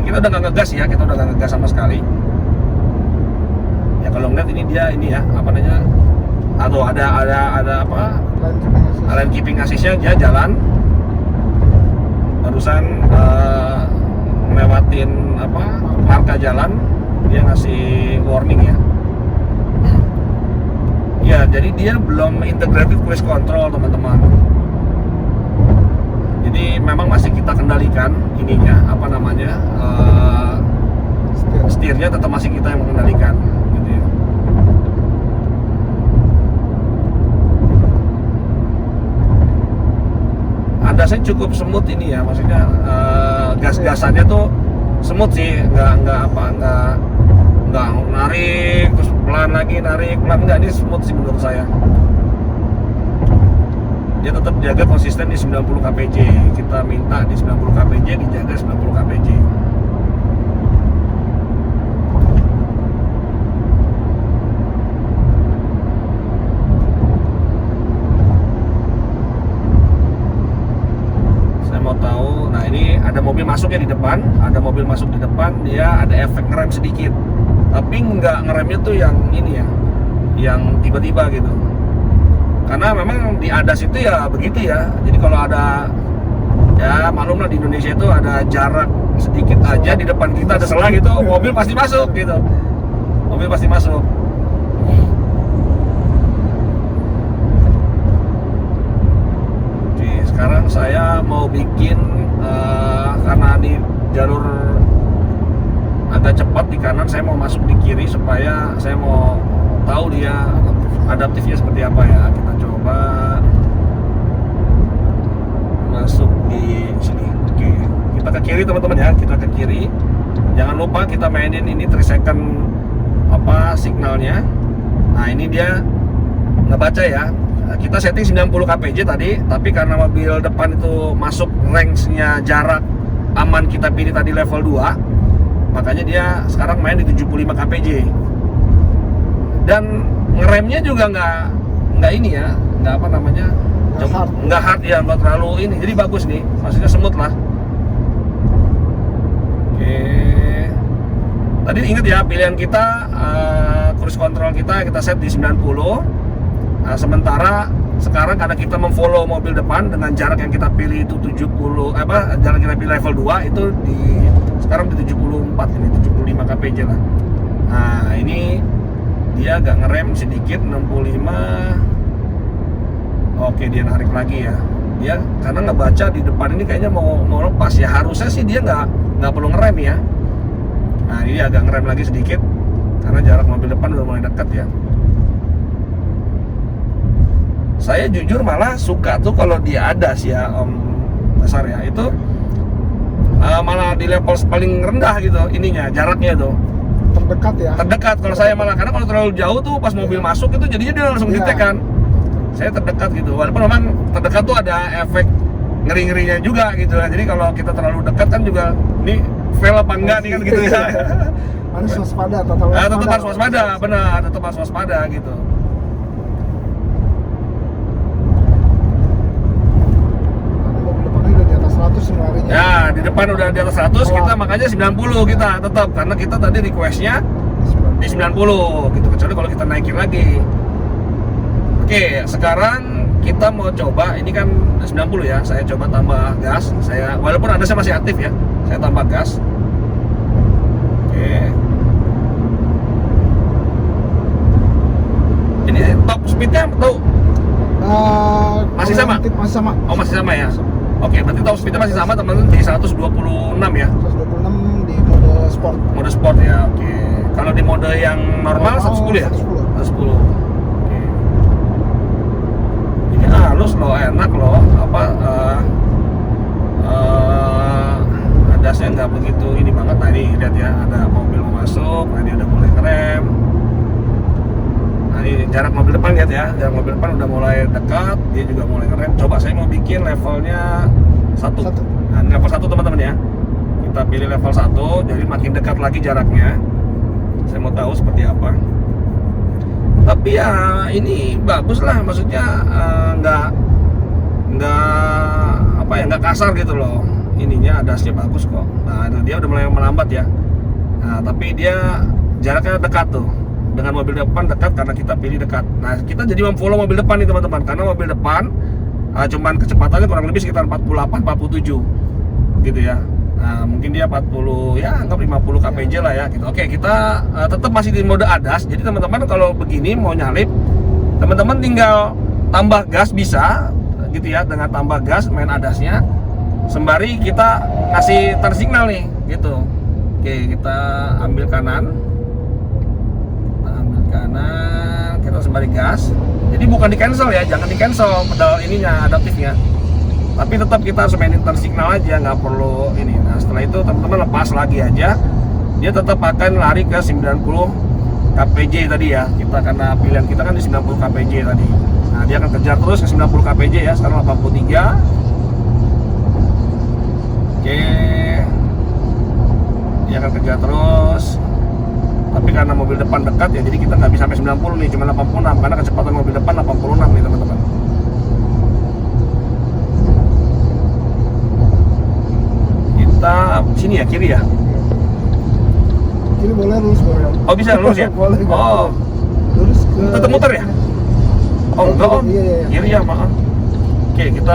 Ini kita udah nggak ngegas ya. Kita udah nggak ngegas sama sekali. Ya kalau ngeliat ini dia ini ya, apa namanya? Atau ada apa? Line keeping assist-nya dia jalan. Barusan ngelewatin apa? Marka jalan, dia ngasih warning ya. Ya, jadi dia belum integrated cruise control, teman-teman. Jadi memang masih kita kendalikan ininya, apa namanya? Setirnya tetap masih kita yang mengendalikan gitu ya. Adasnya cukup smooth ini ya, maksudnya gas-gasannya tuh smooth sih, nggak narik terus pelan lagi, narik pelan, enggak, ini smooth sih menurut saya. Dia tetap jaga konsisten di 90 kpj. Kita minta di 90 kpj, dijaga 90 kpj. Nah, ini ada mobil masuk ya di depan, dia ada efek ngerem sedikit, tapi nggak ngeremnya tuh yang ini ya, yang tiba-tiba gitu. Karena memang di ADAS itu ya begitu ya. Jadi kalau ada, ya maklum lah di Indonesia itu ada jarak sedikit aja di depan kita ada selang gitu, mobil pasti masuk gitu. Mobil pasti masuk. Oke, sekarang saya mau bikin karena di jalur agak cepat di kanan, saya mau masuk di kiri supaya saya mau tahu dia adaptifnya seperti apa ya. Kita coba masuk di sini. Oke, kita ke kiri teman-teman ya, kita ke kiri. Jangan lupa kita mainin ini 3 second apa signalnya. Nah, ini dia ngebaca ya. Kita setting 90 kpj tadi, tapi karena mobil depan itu masuk range-nya jarak aman kita pilih tadi level 2, makanya dia sekarang main di 75 kpj. Dan ngeremnya juga nggak ini ya, nggak apa namanya, nggak hard ya, nggak terlalu ini, jadi bagus nih, maksudnya smooth lah. Oke, tadi ingat ya pilihan kita cruise control kita set di 90. Nah, sementara sekarang karena kita memfollow mobil depan dengan jarak yang kita pilih itu 70 jarak kita pilih level 2 itu sekarang di 74 ini 75 kpj lah. Nah, ini dia agak ngerem sedikit 65. Oke, dia narik lagi ya. Dia karena nggak baca di depan ini kayaknya mau lepas ya. Harusnya sih dia nggak perlu ngerem ya. Nah, ini agak ngerem lagi sedikit karena jarak mobil depan udah mulai dekat ya. Saya jujur malah suka tuh kalau dia ada sih ya Om Besar ya, itu malah di level paling rendah gitu ininya, jaraknya tuh terdekat ya. Terdekat kalau saya malah, karena kalau terlalu jauh tuh pas mobil masuk itu jadinya dia langsung ditekan. Saya terdekat gitu, walaupun memang terdekat tuh ada efek ngeri-ngerinya juga gitu ya. Jadi kalau kita terlalu dekat kan juga ini fail apa enggak nih kan gitu ya. Harus waspada, tetap harus waspada, benar, tetap harus waspada gitu. Ya, di depan udah di atas 100, kita makanya 90 kita tetap, karena kita tadi requestnya di 90 gitu, kecuali kalau kita naikin lagi. Oke, sekarang kita mau coba, ini kan 90 ya, saya coba tambah gas. Walaupun saya masih aktif ya, saya tambah gas. Oke. Ini top speednya tahu? Masih sama? Masih sama. Oh, masih sama ya? Oke, berarti top speednya masih sama teman-teman, di 126 ya? 126 di mode sport. Mode sport ya, oke. Kalau di mode yang normal 110 ya? 110. Oke. Ini halus loh, enak loh. Adasnya nggak begitu ini banget. Nah ini lihat ya, ada mobil mau masuk, nah dia udah mulai ngerem. Nah ini jarak mobil depan lihat ya, jarak mobil depan udah mulai dekat, dia juga mulai ngerem. Coba saya mau bikin levelnya 1. Nah ini level 1 teman-teman ya. Kita pilih level 1, jadi makin dekat lagi jaraknya. Saya mau tahu seperti apa. Tapi ya ini bagus lah, maksudnya nggak kasar gitu loh. Ininya adasnya bagus kok. Nah dia udah mulai melambat ya. Nah tapi dia jaraknya dekat tuh. Dengan mobil depan dekat karena kita pilih dekat. Nah kita jadi memfollow mobil depan nih teman-teman, karena mobil depan cuman kecepatannya kurang lebih sekitar 48-47 gitu ya. Nah mungkin dia 40 ya, anggap 50 kpj lah ya gitu. Oke, kita tetap masih di mode adas. Jadi teman-teman kalau begini mau nyalip, teman-teman tinggal tambah gas bisa gitu ya, dengan tambah gas main adasnya sembari kita kasih turn signal nih gitu. Oke, kita ambil kanan, kita sembari gas. Jadi bukan di cancel ya, jangan di cancel pedal ininya, adaptifnya, tapi tetap kita harus mainin turn signal aja, nggak perlu ini. Nah setelah itu teman-teman lepas lagi aja, dia tetap akan lari ke 90 kpj tadi ya. Kita karena pilihan kita kan di 90 kpj tadi. Nah dia akan kejar terus ke 90 kpj ya, sekarang 83. Oke, dia akan kejar terus. Tapi karena mobil depan dekat ya, jadi kita nggak bisa sampai 90 nih, cuma 86 karena kecepatan mobil depan 86 nih teman-teman. Kita sini ya, kiri ya? Kiri boleh, lurus boleh. Oh bisa lurus ya? Boleh. Oh, Lurus ke... tetap muter ya? Oh enggak om, Iya. kiri ya maaf. Oke, kita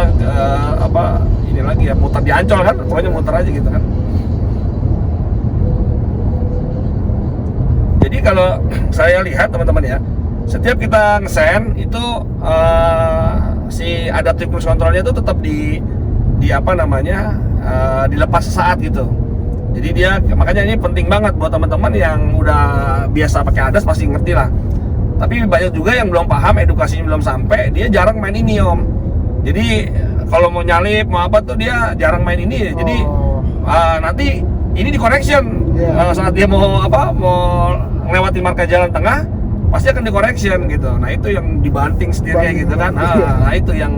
ini lagi ya, muter di Ancol kan, pokoknya muter aja gitu kan. Jadi kalau saya lihat teman-teman ya, setiap kita ngesen itu si adaptive cruise controlnya itu tetap dilepas sesaat gitu. Jadi dia, makanya ini penting banget buat teman-teman yang udah biasa pakai ADAS pasti ngerti lah. Tapi banyak juga yang belum paham, edukasinya belum sampai, dia jarang main ini om. Jadi kalau mau nyalip mau apa tuh dia jarang main ini. Jadi nanti ini di correction saat dia mau melewati marka jalan tengah, pasti akan di correction gitu. Nah itu yang dibanting setirnya gitu kan. Nah itu yang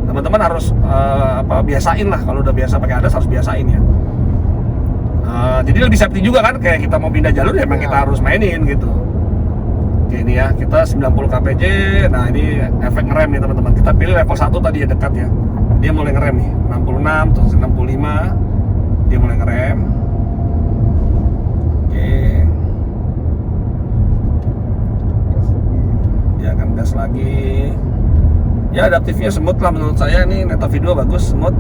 teman-teman harus biasain lah. Kalau udah biasa pakai ADAS harus biasain ya. Jadi lebih safety juga kan, kayak kita mau pindah jalur ya memang kita harus mainin gitu. Oke, ini ya kita 90 kpj. Nah ini efek ngerem nih teman-teman. Kita pilih level 1 tadi ya, dekat ya. Dia mulai ngerem nih 66 terus 65, dia mulai ngerem. Oke. dia akan gas lagi. Ya adaptifnya smooth lah menurut saya, nih Neta V2 bagus, smooth.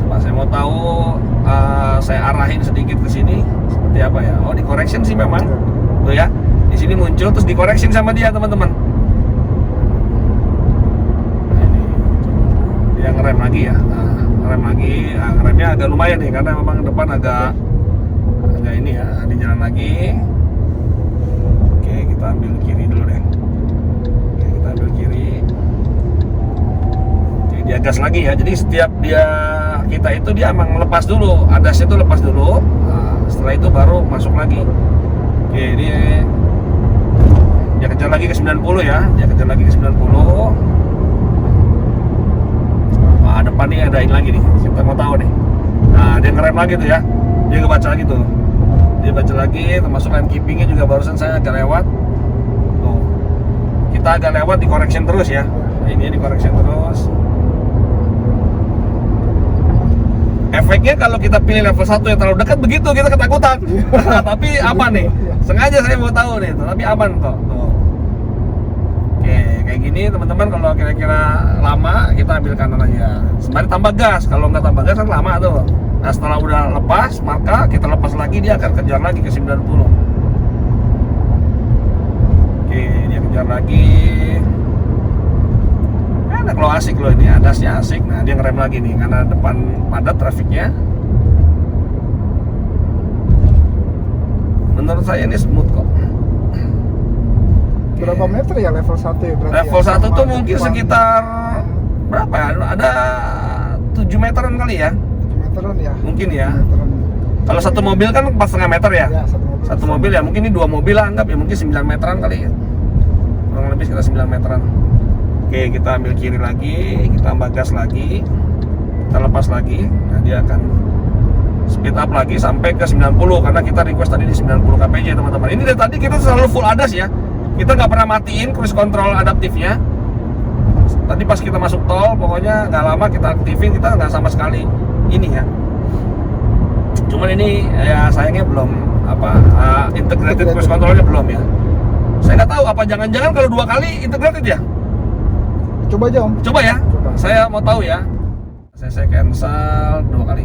Coba saya mau tahu, saya arahin sedikit ke sini seperti apa ya. Oh, di correction sih memang. Tuh ya, di sini muncul terus di correction sama dia teman-teman. Nah, ini dia ngerem lagi ya. Nah, ngerem lagi, ngeremnya agak lumayan nih karena memang depan agak ini ya, di jalan lagi. Oke, kita ambil kiri dulu deh. Oke, kita ambil kiri. Oke, dia gas lagi ya. Jadi setiap kita itu dia emang lepas dulu, adasnya itu lepas dulu. Nah, setelah itu baru masuk lagi. Oke, dia kejar lagi ke 90 ya. Dia kejar lagi ke 90. Nah, depan nih ada ini lagi nih. Kita mau tahu nih. Nah, dia ngerem lagi tuh ya. Dia ngebaca lagi tuh. Dia baca lagi, termasuk line keepingnya juga barusan saya agak lewat. Tuh, kita agak lewat di correction terus ya. Nah, ini di correction terus. Efeknya kalau kita pilih level 1 yang terlalu dekat begitu kita ketakutan. Tapi aman nih. Sengaja saya mau tahu nih, tapi aman kok. Tuh. Oke, kayak gini teman-teman, kalau kira-kira lama kita ambil kanan aja. Sembari tambah gas, kalau nggak tambah gas kan lama tuh. Nah, setelah udah lepas, maka kita lepas lagi, dia akan kejar lagi ke 90. Oke, dia kejar lagi. Enak loh, asik loh ini, adasnya asik. Nah, dia ngerem lagi nih karena depan padat trafiknya. Menurut saya ini smooth kok. Berapa meter ya level 1 ya berarti? Level ya? 1 tuh mungkin sekitar berapa ya? Ada 7 meteran kali ya? 7 meteran ya? Mungkin ya. 7 meteran. Kalau satu mobil kan 4,5 meter ya? Ya, Satu mobil ya, mungkin ini 2 mobil lah, anggap ya, mungkin 9 meteran kali ya. Kurang lebih sekitar 9 meteran. Oke, kita ambil kiri lagi, kita tambah gas lagi, kita lepas lagi. Nah, dia akan speed up lagi sampai ke 90 karena kita request tadi di 90 kpj teman-teman. Ini dari tadi kita selalu full ADAS ya. Kita nggak pernah matiin cruise control adaptifnya. Tadi pas kita masuk tol, pokoknya nggak lama kita aktifin, kita nggak sama sekali ini ya. Cuman ini ya sayangnya belum integrated cruise controlnya belum ya. Saya nggak tahu apa jangan-jangan kalau 2 kali integrated ya. Coba aja Om. Coba ya. Coba. Saya mau tahu ya. Saya cancel 2 kali.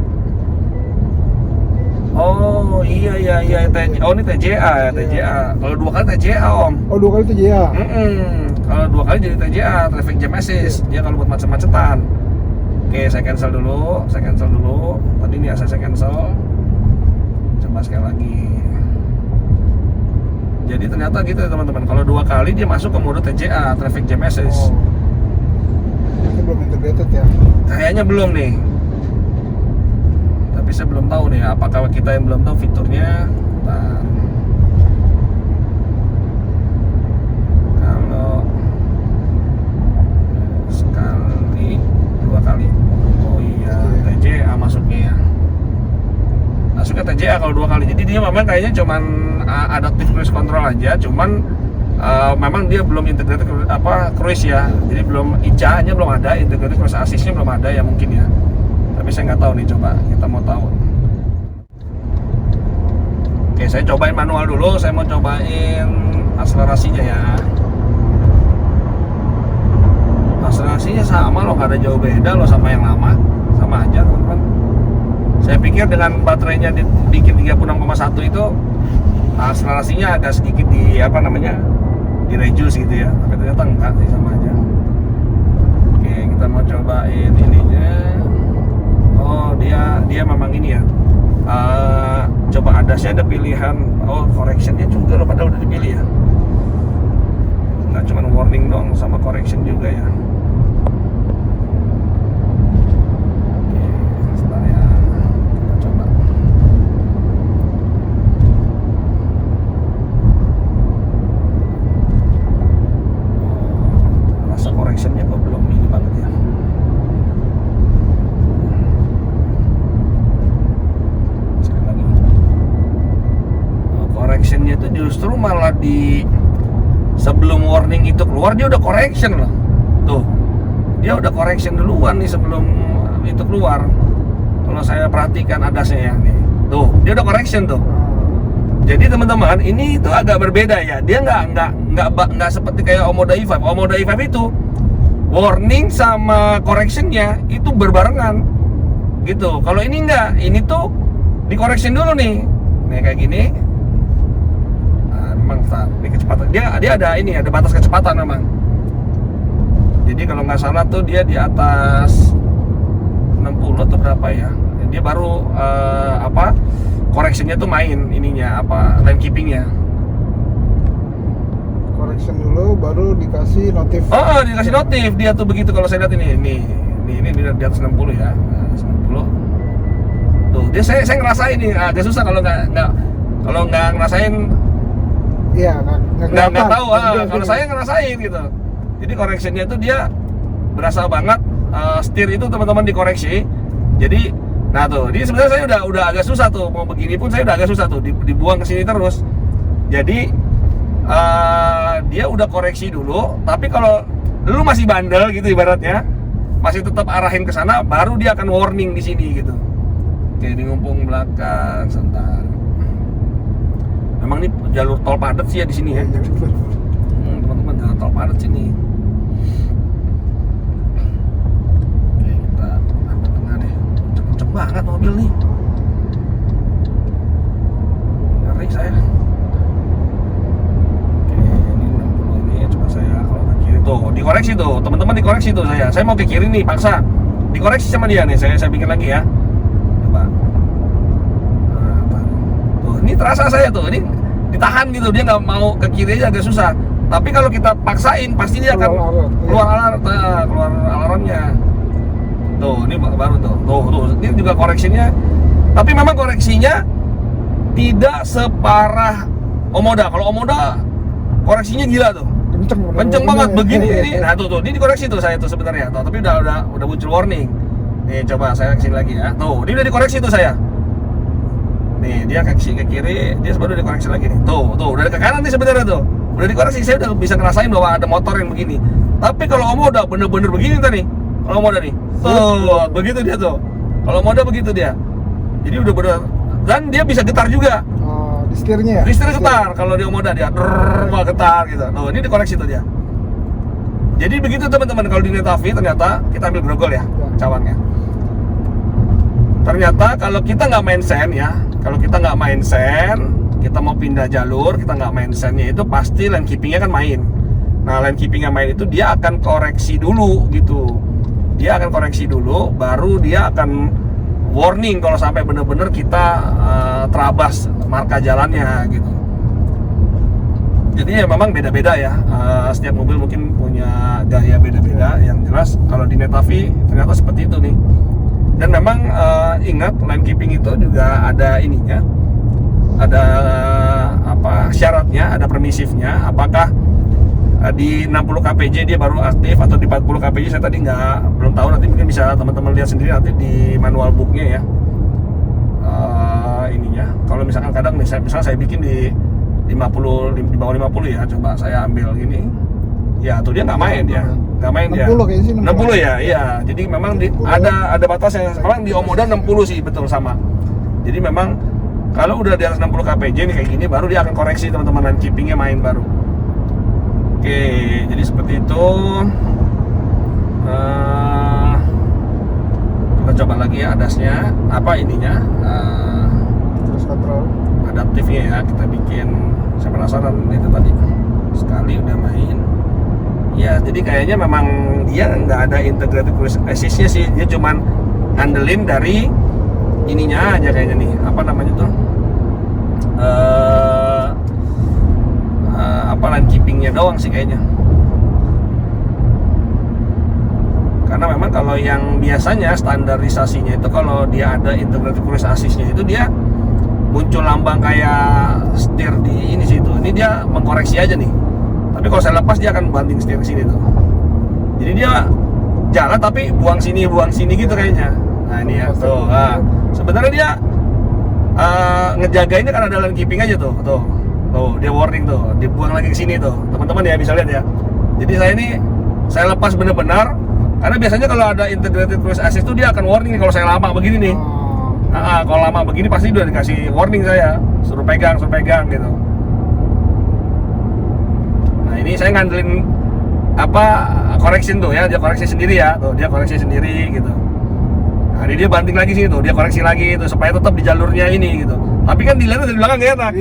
Oh iya oh ini TJA ya, TJA. Kalau 2 kali TJA Om. Oh 2 kali itu ya. Kalau 2 kali jadi TJA, traffic jam assist. Dia kalau buat macet-macetan. Oke, saya cancel dulu. Tadi ini saya cancel. Coba sekali lagi. Jadi ternyata gitu ya teman-teman. Kalau 2 kali dia masuk ke mode TJA, traffic jam assist. Ini belum integrated ya? Kayaknya belum nih. Tapi saya belum tahu nih, apakah kita yang belum tahu fiturnya. Bentar. Kalau sekali, 2 kali. Oh iya, TJA masuknya ya. Masuknya TJA kalau 2 kali. Jadi dia memang kayaknya cuman adaptive cruise control aja, cuman memang dia belum integrated cruise ya. Jadi belum ICA-nya belum ada, integrated cruise assist-nya belum ada ya mungkin ya. Tapi saya nggak tahu nih, coba kita mau tahu. Oke, saya cobain manual dulu. Saya mau cobain akselerasinya ya. Akselerasinya sama loh, nggak ada jauh beda loh sama yang lama, sama aja teman-teman. Saya pikir dengan baterainya dibikin 36,1 itu akselerasinya agak sedikit di di reduce gitu ya. Tapi ternyata enggak sih, sama aja. Oke, kita mau cobain ininya. Oh, dia memang ini ya. Coba adasnya ada pilihan. Oh, correctionnya juga loh, padahal udah dipilih ya. Nggak cuma warning dong, sama correction juga ya. Oke, sebentar ya. Kita coba. Rasa correctionnya kok belum ini banget ya. Correctionnya itu justru malah di sebelum warning itu keluar dia udah correction loh. Tuh, dia udah correction duluan nih sebelum itu keluar. Kalau saya perhatikan adasnya ya nih. Tuh, dia udah correction tuh. Jadi teman-teman, ini itu agak berbeda ya. Dia nggak seperti kayak Omoda i5. Omoda i5 itu warning sama correctionnya itu berbarengan gitu. Kalau ini enggak, ini tuh di correction dulu nih. Nih kayak gini. Nah, memang ini kecepatan. Dia ada batas kecepatan memang. Jadi kalau nggak salah tuh dia di atas 60 atau berapa ya. Dia baru correctionnya tuh main ininya lane keepingnya. Correction dulu baru dikasih notif. Oh, dikasih notif dia tuh begitu kalau saya lihat ini di atas 60 ya. Nah, 60. Tuh, dia saya ngerasain nih agak susah kalau nggak ngerasain. Iya, nggak tahu. Kalau saya ngerasain gitu. Jadi correctionnya tuh dia berasa banget. Setir itu teman-teman dikoreksi. Jadi, nah tuh, ini sebenarnya saya udah agak susah tuh mau begini pun saya udah agak susah tuh dibuang ke sini terus. Jadi dia udah koreksi dulu, tapi kalau lu masih bandel gitu ibaratnya, masih tetap arahin ke sana, baru dia akan warning di sini gitu. Oke, di ngumpung belakang sebentar. Memang ini jalur tol padat sih ya di sini ya. Teman-teman, jalur tol padat sini. Oke, kita ambil tengah deh. Kenceng banget mobil nih. Ngeri saya. Tuh, dikoreksi tuh, teman-teman dikoreksi tuh saya. Saya mau ke kiri nih, paksa. Dikoreksi sama dia nih, saya bikin lagi ya. Coba. Nah, tuh, ini terasa saya tuh, ini ditahan gitu, dia nggak mau ke kiri aja agak susah. Tapi kalau kita paksain, pasti dia akan keluar alarmnya. Tuh, ini baru tuh. Tuh, ini juga koreksinya. Tapi memang koreksinya tidak separah Omoda. Kalau Omoda koreksinya gila tuh. Kenceng banget begini ini. Nah tuh ini dikoreksi tuh saya tuh sebenarnya. Tuh, tapi udah muncul warning. Nih coba saya kesini lagi ya. Tuh, ini udah dikoreksi tuh saya. Nih dia ke kiri, dia baru dikoreksi lagi nih. Tuh udah ke kanan nih sebenarnya tuh. Udah dikoreksi, saya udah bisa ngerasain bahwa ada motor yang begini. Tapi kalau Omoda bener-bener begini tadi. Kalau Omoda nih. Tuh, begitu dia tuh. Kalau Omoda begitu dia. Jadi udah bener, dan dia bisa getar juga. Di setirnya ya? Di setir getar, kalau di Omoda dia malah getar gitu. Tuh, ini dikoreksi tuh dia. Jadi begitu teman-teman, kalau di Netavi ternyata kita ambil grogol ya, cawannya. Ternyata kalau kita nggak main sen ya, kalau kita nggak main sen, kita mau pindah jalur, kita nggak main sennya itu pasti lane keepingnya kan main. Nah, lane keepingnya main itu dia akan koreksi dulu gitu. Dia akan koreksi dulu, baru dia akan warning kalau sampai bener-bener kita terabas marka jalannya gitu. Jadi ya memang beda-beda ya. Setiap mobil mungkin punya gaya beda-beda. Yang jelas kalau di Netavi ternyata seperti itu nih. Dan memang ingat lane keeping itu juga ada ininya, ada syaratnya, ada permisifnya. Apakah di 60 kpj dia baru aktif atau di 40 kpj saya tadi belum tahu, nanti mungkin bisa teman-teman lihat sendiri nanti di manual booknya ya. Ininya kalau misalkan kadang nih misalnya saya bikin di 50, di bawah 50 ya, coba saya ambil gini ya, tuh dia nggak main dia, nggak main 60 dia 60 ya, iya. Jadi memang ada batasnya, memang di Omoda 60 sih betul sama. Jadi memang kalau udah di atas 60 kpj nih kayak gini, baru dia akan koreksi teman-teman, dan keepingnya main baru. Oke, jadi seperti itu. Kita coba lagi ya adasnya, ininya terus kontrol adaptifnya ya, kita bikin. Saya penasaran itu tadi sekali udah main ya. Jadi kayaknya memang dia nggak ada integrated cruise assist-nya sih, dia cuman ngandelin dari ininya aja kayaknya nih, apa namanya tuh, lane keepingnya doang sih kayaknya. Karena memang kalau yang biasanya standarisasinya itu kalau dia ada integrated cruise assist-nya itu dia muncul lambang kayak setir di ini sih itu. Ini dia mengkoreksi aja nih. Tapi kalau saya lepas dia akan banting setir ke sini tuh. Jadi dia jalan tapi buang sini gitu kayaknya. Nah ini ya tuh. Nah, sebenarnya dia ngejagainnya kan ada lane keeping aja tuh. Tuh dia warning tuh, dibuang lagi ke sini tuh. Teman-teman ya bisa lihat ya. Jadi saya lepas bener-bener, karena biasanya kalau ada integrated cruise assist tuh dia akan warning nih kalau saya lama begini nih. Kalau lama begini pasti udah dikasih warning saya, suruh pegang gitu. Nah ini saya ngandelin correction tuh ya, dia koreksi sendiri ya, tuh dia koreksi sendiri gitu. Nah ini dia banting lagi sih tuh, dia koreksi lagi tuh supaya tetap di jalurnya ini gitu. Tapi kan dilihat dari belakang gak enak.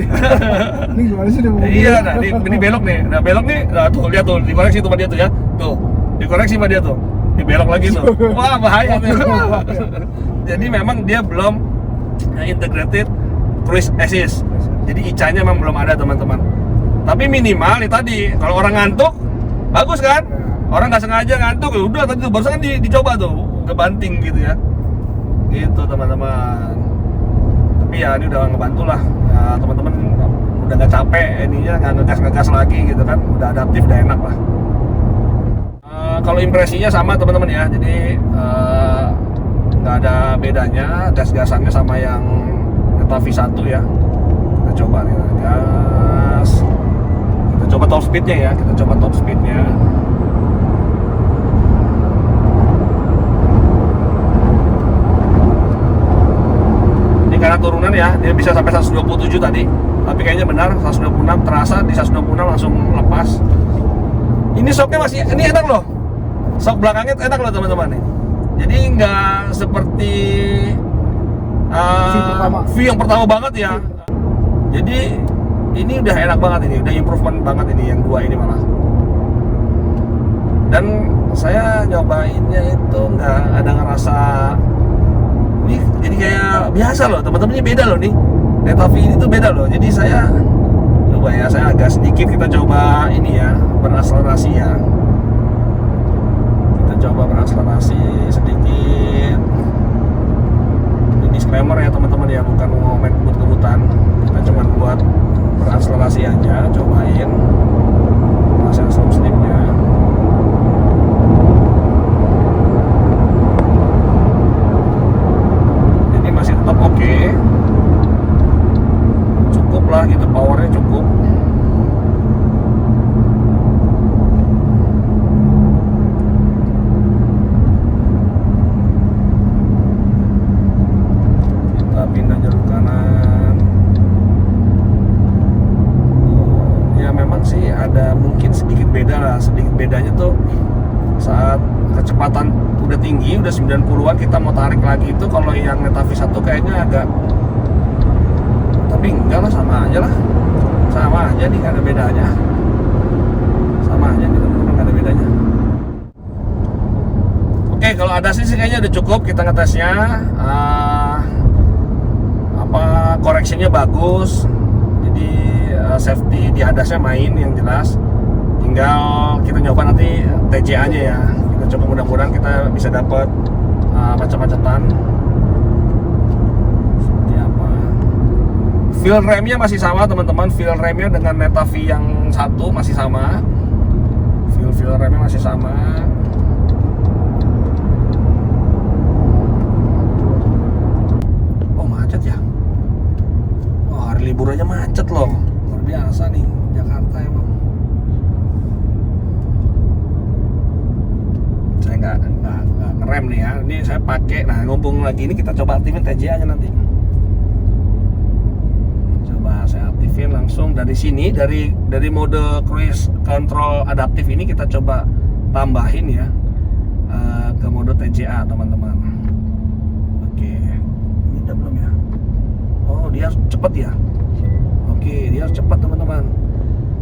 Ini gimana sih dia mau Iya, nah ini belok nih, nah tuh lihat tuh dikoreksi tuh sama dia tuh ya, tuh dikoreksi sama dia tuh, dibelok lagi tuh, wah bahaya tuh. Jadi memang dia belum integrated cruise assist, jadi ICA-nya memang belum ada teman-teman. Tapi minimal nih tadi, kalau orang ngantuk, bagus kan? Orang nggak sengaja ngantuk, ya udah tadi tuh barusan kan dicoba tuh, kebanting gitu ya, gitu teman-teman. Tapi ya ini udah ngebantu lah, ya, teman-teman udah nggak capek ininya, nggak ngegas lagi gitu kan, udah adaptif, udah enak lah. Kalau impresinya sama teman-teman ya, jadi nggak ada bedanya, gas-gasannya sama yang Neta V1 ya. Kita coba nih, gas, kita coba top speednya ya, karena turunan ya, dia bisa sampai 127 tadi, tapi kayaknya benar 126, terasa di 126 langsung lepas. Ini shocknya masih, ini enak loh, shock belakangnya enak loh teman-teman nih. Jadi nggak seperti V yang pertama banget ya. Jadi ini udah enak banget, ini udah improvement banget ini yang dua ini malah. Dan saya nyobainnya itu nggak ada ngerasa ini, jadi kayak biasa loh teman-teman, ini beda loh nih, Neta V ini tuh beda loh. Jadi saya coba ya, saya agak sedikit kita coba ini ya, berakselerasi ya, kita coba berakselerasi sedikit. Ini disclaimer ya teman-teman ya, bukan mau main kebut-kebutan, kita cuma buat berakselerasi aja, cobain hasil slope slipnya. Masih tetap oke, cukup lah gitu, powernya cukup. Kita pindah jalur kanan. Ya memang sih ada mungkin sedikit beda lah, sedikit bedanya tuh saat kecepatan udah tinggi, udah 90-an kita mau tarik lagi itu, kalau yang Neta V1 kayaknya agak, tapi enggak lah, sama aja nih, nggak ada bedanya, sama aja nih teman-teman, nggak ada bedanya. Oke, kalau ada sih kayaknya udah cukup kita ngetesnya. Koreksinya bagus, jadi safety di atasnya main yang jelas. Tinggal kita nyoba nanti TCA nya ya, kita coba, mudah-mudahan kita bisa dapat macam-macam seperti apa. Feel remnya masih sama teman-teman, feel remnya dengan Neta V yang satu masih sama, feel remnya masih sama. Oh macet ya, wah hari libur aja macet loh, luar biasa nih Jakarta emang. Saya nggak ngerem nih ya, ini saya pakai, nah ngomong lagi ini kita coba aktifin TCA nya nanti. Coba saya aktifin langsung dari sini, dari mode cruise control adaptif ini kita coba tambahin ya ke mode TCA teman-teman. Oke, ini udah belum ya? Oh dia harus cepet ya? Oke, dia harus cepat teman-teman.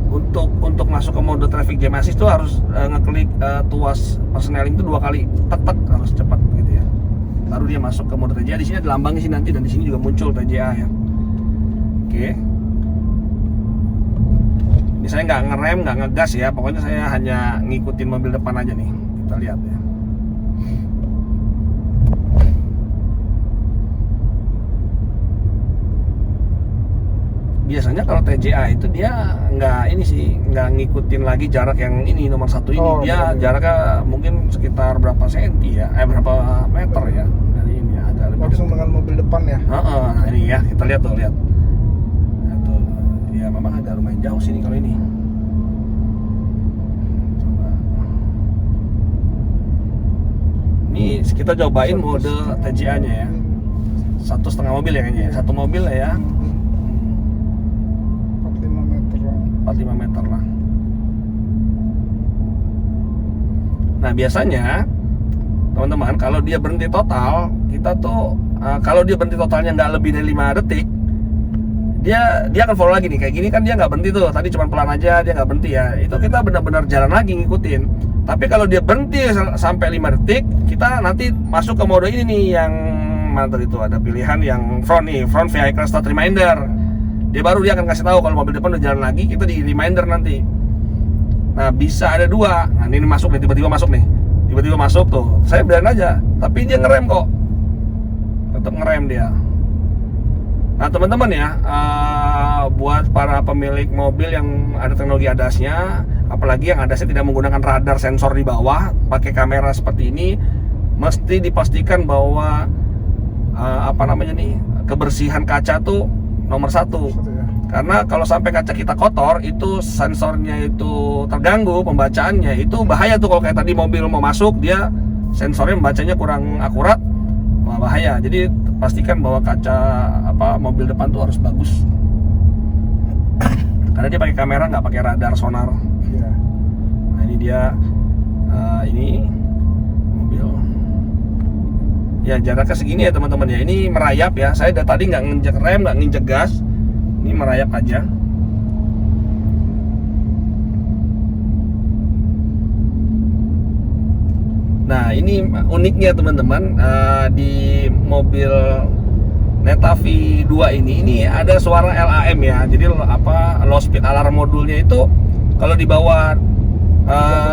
Untuk masuk ke mode traffic jam assist itu harus ngeklik tuas persneling itu 2 kali, tek harus cepat gitu ya. Baru dia masuk ke mode TCA. Di sini ada lambangnya sih nanti, dan di sini juga muncul TCA ya. Oke. Ini saya nggak ngerem, nggak ngegas ya. Pokoknya saya hanya ngikutin mobil depan aja nih. Kita lihat ya. Biasanya kalau TCA itu dia nggak ini sih, nggak ngikutin lagi jarak yang ini nomor 1 ini. Dia jaraknya mungkin sekitar berapa senti ya, berapa meter ya dari ini ya, agak lebih langsung dengan mobil depan ya. Nah ini ya, kita lihat tuh, lihat. Nah, tuh. Ya memang agak lumayan jauh sini kalau ini. Coba. Ini kita cobain mode TCA-nya ya. 1,5 mobil ya kayaknya, 1 mobil lah ya. 45 meter lah. 45 meter lah. Nah biasanya teman-teman kalau dia berhenti total, kita tuh kalau dia berhenti totalnya nggak lebih dari 5 detik, dia akan follow lagi nih. Kayak gini kan dia nggak berhenti tuh, tadi cuma pelan aja, dia nggak berhenti ya. Itu kita benar-benar jalan lagi ngikutin. Tapi kalau dia berhenti sampai 5 detik, kita nanti masuk ke mode ini nih, yang mana tadi itu ada pilihan yang front nih, front vehicle start reminder. Dia akan kasih tahu kalau mobil depan udah jalan lagi, kita di reminder nanti. Nah bisa ada 2. Nah ini masuk nih, tiba-tiba masuk tuh. Saya berani aja, tapi dia ngerem kok, tetap ngerem dia. Nah teman-teman ya, buat para pemilik mobil yang ada teknologi ADAS-nya, apalagi yang ADAS-nya tidak menggunakan radar sensor di bawah, pakai kamera seperti ini, mesti dipastikan bahwa kebersihan kaca tuh nomor 1. Karena kalau sampai kaca kita kotor, itu sensornya itu terganggu pembacaannya, itu bahaya tuh. Kalau kayak tadi mobil mau masuk, dia sensornya membacanya kurang akurat, bahaya. Jadi pastikan bahwa kaca mobil depan tuh harus bagus. Karena dia pakai kamera, nggak pakai radar sonar. Iya. Nah ini dia, ini mobil. Ya jaraknya segini ya teman-teman ya. Ini merayap ya. Saya dari tadi nggak nginjek rem, nggak nginjek gas. Ini merayap aja. Nah ini uniknya teman-teman, di mobil Netavi 2 ini ada suara LAM ya. Jadi low speed alarm modulnya itu kalau di bawah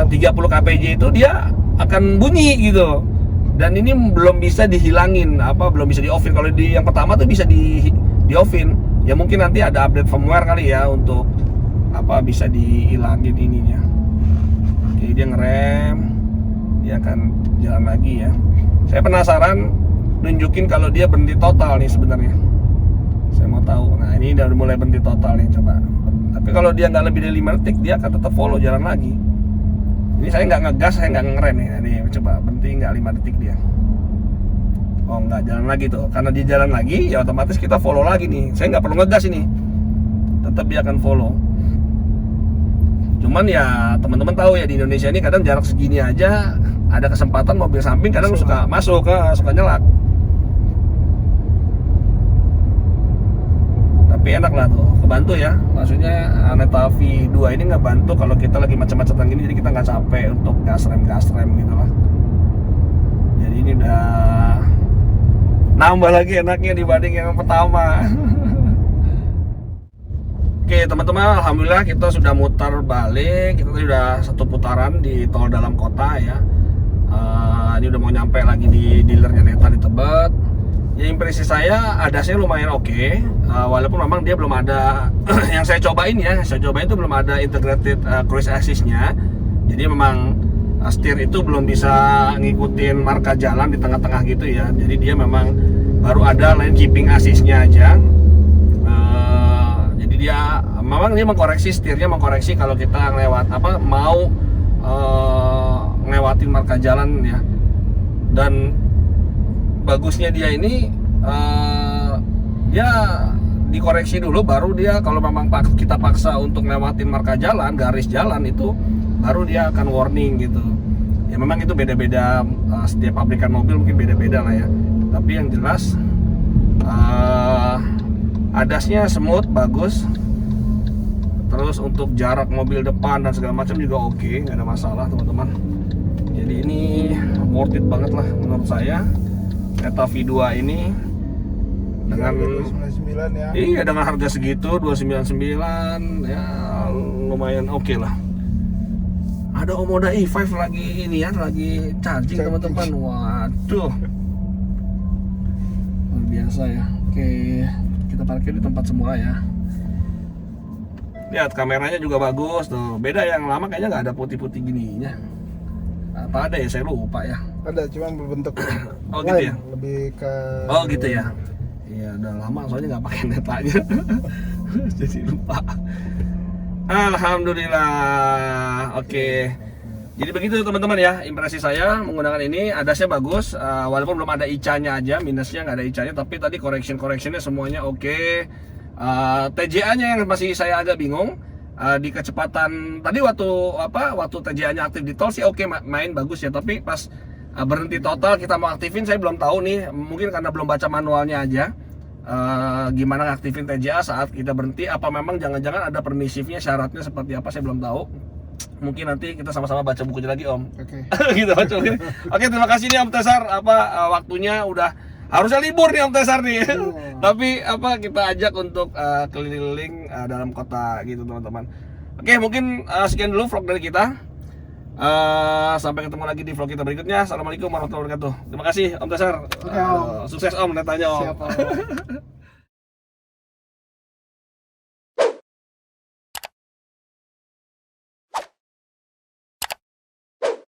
30 kpj itu dia akan bunyi gitu. Dan ini belum bisa dihilangin, belum bisa di-offin. Kalau di yang pertama tuh bisa di-offin. Ya mungkin nanti ada update firmware kali ya untuk bisa dihilangin ininya. Oke, dia ngerem, dia akan jalan lagi ya. Saya penasaran nunjukin kalau dia berhenti total nih sebenarnya. Saya mau tahu. Nah ini udah mulai berhenti total nih, coba. Tapi kalau dia nggak lebih dari 5 detik, dia akan tetap follow jalan lagi. Ini saya nggak ngegas, saya nggak ngerem nih. Ini coba berhenti nggak 5 detik dia. Oh nggak, jalan lagi tuh. Karena dia jalan lagi, ya otomatis kita follow lagi nih. Saya nggak perlu ngegas ini, tetap dia akan follow. Cuman ya teman-teman tahu ya, di Indonesia ini kadang jarak segini aja ada kesempatan mobil samping kadang suka masuk, suka nyelak. Tapi enak lah tuh, kebantu ya. Maksudnya Netavi 2 ini ngebantu kalau kita lagi macet-macetan gini, jadi kita nggak capek untuk gas rem gitu lah. Jadi ini udah nambah lagi enaknya dibanding yang pertama. Oke teman-teman, alhamdulillah kita sudah mutar balik. Kita sudah 1 putaran di tol dalam kota ya. Ini udah mau nyampe lagi di dealernya Neta di Tebet. Ya impresi saya ADAS-nya lumayan oke. Walaupun memang dia belum ada yang saya cobain itu belum ada integrated cruise assist-nya. Jadi memang setir itu belum bisa ngikutin marka jalan di tengah-tengah gitu ya. Jadi dia memang baru ada lane keeping assist-nya aja. Jadi dia mengkoreksi setirnya, mengkoreksi kalau kita mau ngelewatin marka jalan ya. Dan bagusnya dia ini dia dikoreksi dulu, baru dia kalau memang kita paksa untuk ngelewatin marka jalan, garis jalan itu, baru dia akan warning gitu. Ya memang itu beda-beda, setiap pabrikan mobil mungkin beda-beda lah ya. Tapi yang jelas ADAS-nya smooth, bagus. Terus untuk jarak mobil depan dan segala macam juga oke, nggak ada masalah teman-teman. Jadi ini worth it banget lah menurut saya. Netavi 2 ini dengan 299 ya. Iya, dengan harga segitu 299 ya lumayan oke lah. Ada Omoda E5 lagi ini ya, lagi charging teman-teman. Waduh, luar biasa ya. Oke, kita parkir di tempat semula ya. Lihat kameranya juga bagus tuh. Beda yang lama kayaknya nggak ada putih-putih gininya. Apa ada ya, saya lupa ya. Ada, cuma berbentuk Oh gitu ya. Lebih ke gitu ya. Iya, udah lama soalnya nggak pakai netanya. Jadi lupa. Alhamdulillah. Oke. Jadi begitu teman-teman ya, impresi saya menggunakan ini. Adasnya bagus, walaupun belum ada ICA-nya aja, minusnya nggak ada ICA-nya, tapi tadi correctionnya semuanya oke. TJA-nya yang masih saya agak bingung, di kecepatan tadi waktu TJA-nya aktif di tol sih oke, main bagus ya, tapi pas berhenti total kita mau aktifin, saya belum tahu nih, mungkin karena belum baca manualnya aja. Gimana ngaktifin TJA saat kita berhenti, apa memang jangan-jangan ada permisifnya, syaratnya seperti apa, saya belum tahu. Mungkin nanti kita sama-sama baca bukunya lagi Om. Oke. Gitu baca bukunya. Oke, terima kasih nih Om Tesar, waktunya udah harusnya libur nih Om Tesar nih. Tapi kita ajak untuk keliling dalam kota gitu teman-teman. Oke, mungkin sekian dulu vlog dari kita. Sampai ketemu lagi di vlog kita berikutnya. Assalamualaikum warahmatullahi wabarakatuh. Terima kasih Om Tesar. Oke, Om. Sukses Om netanya Om. Siap, Om.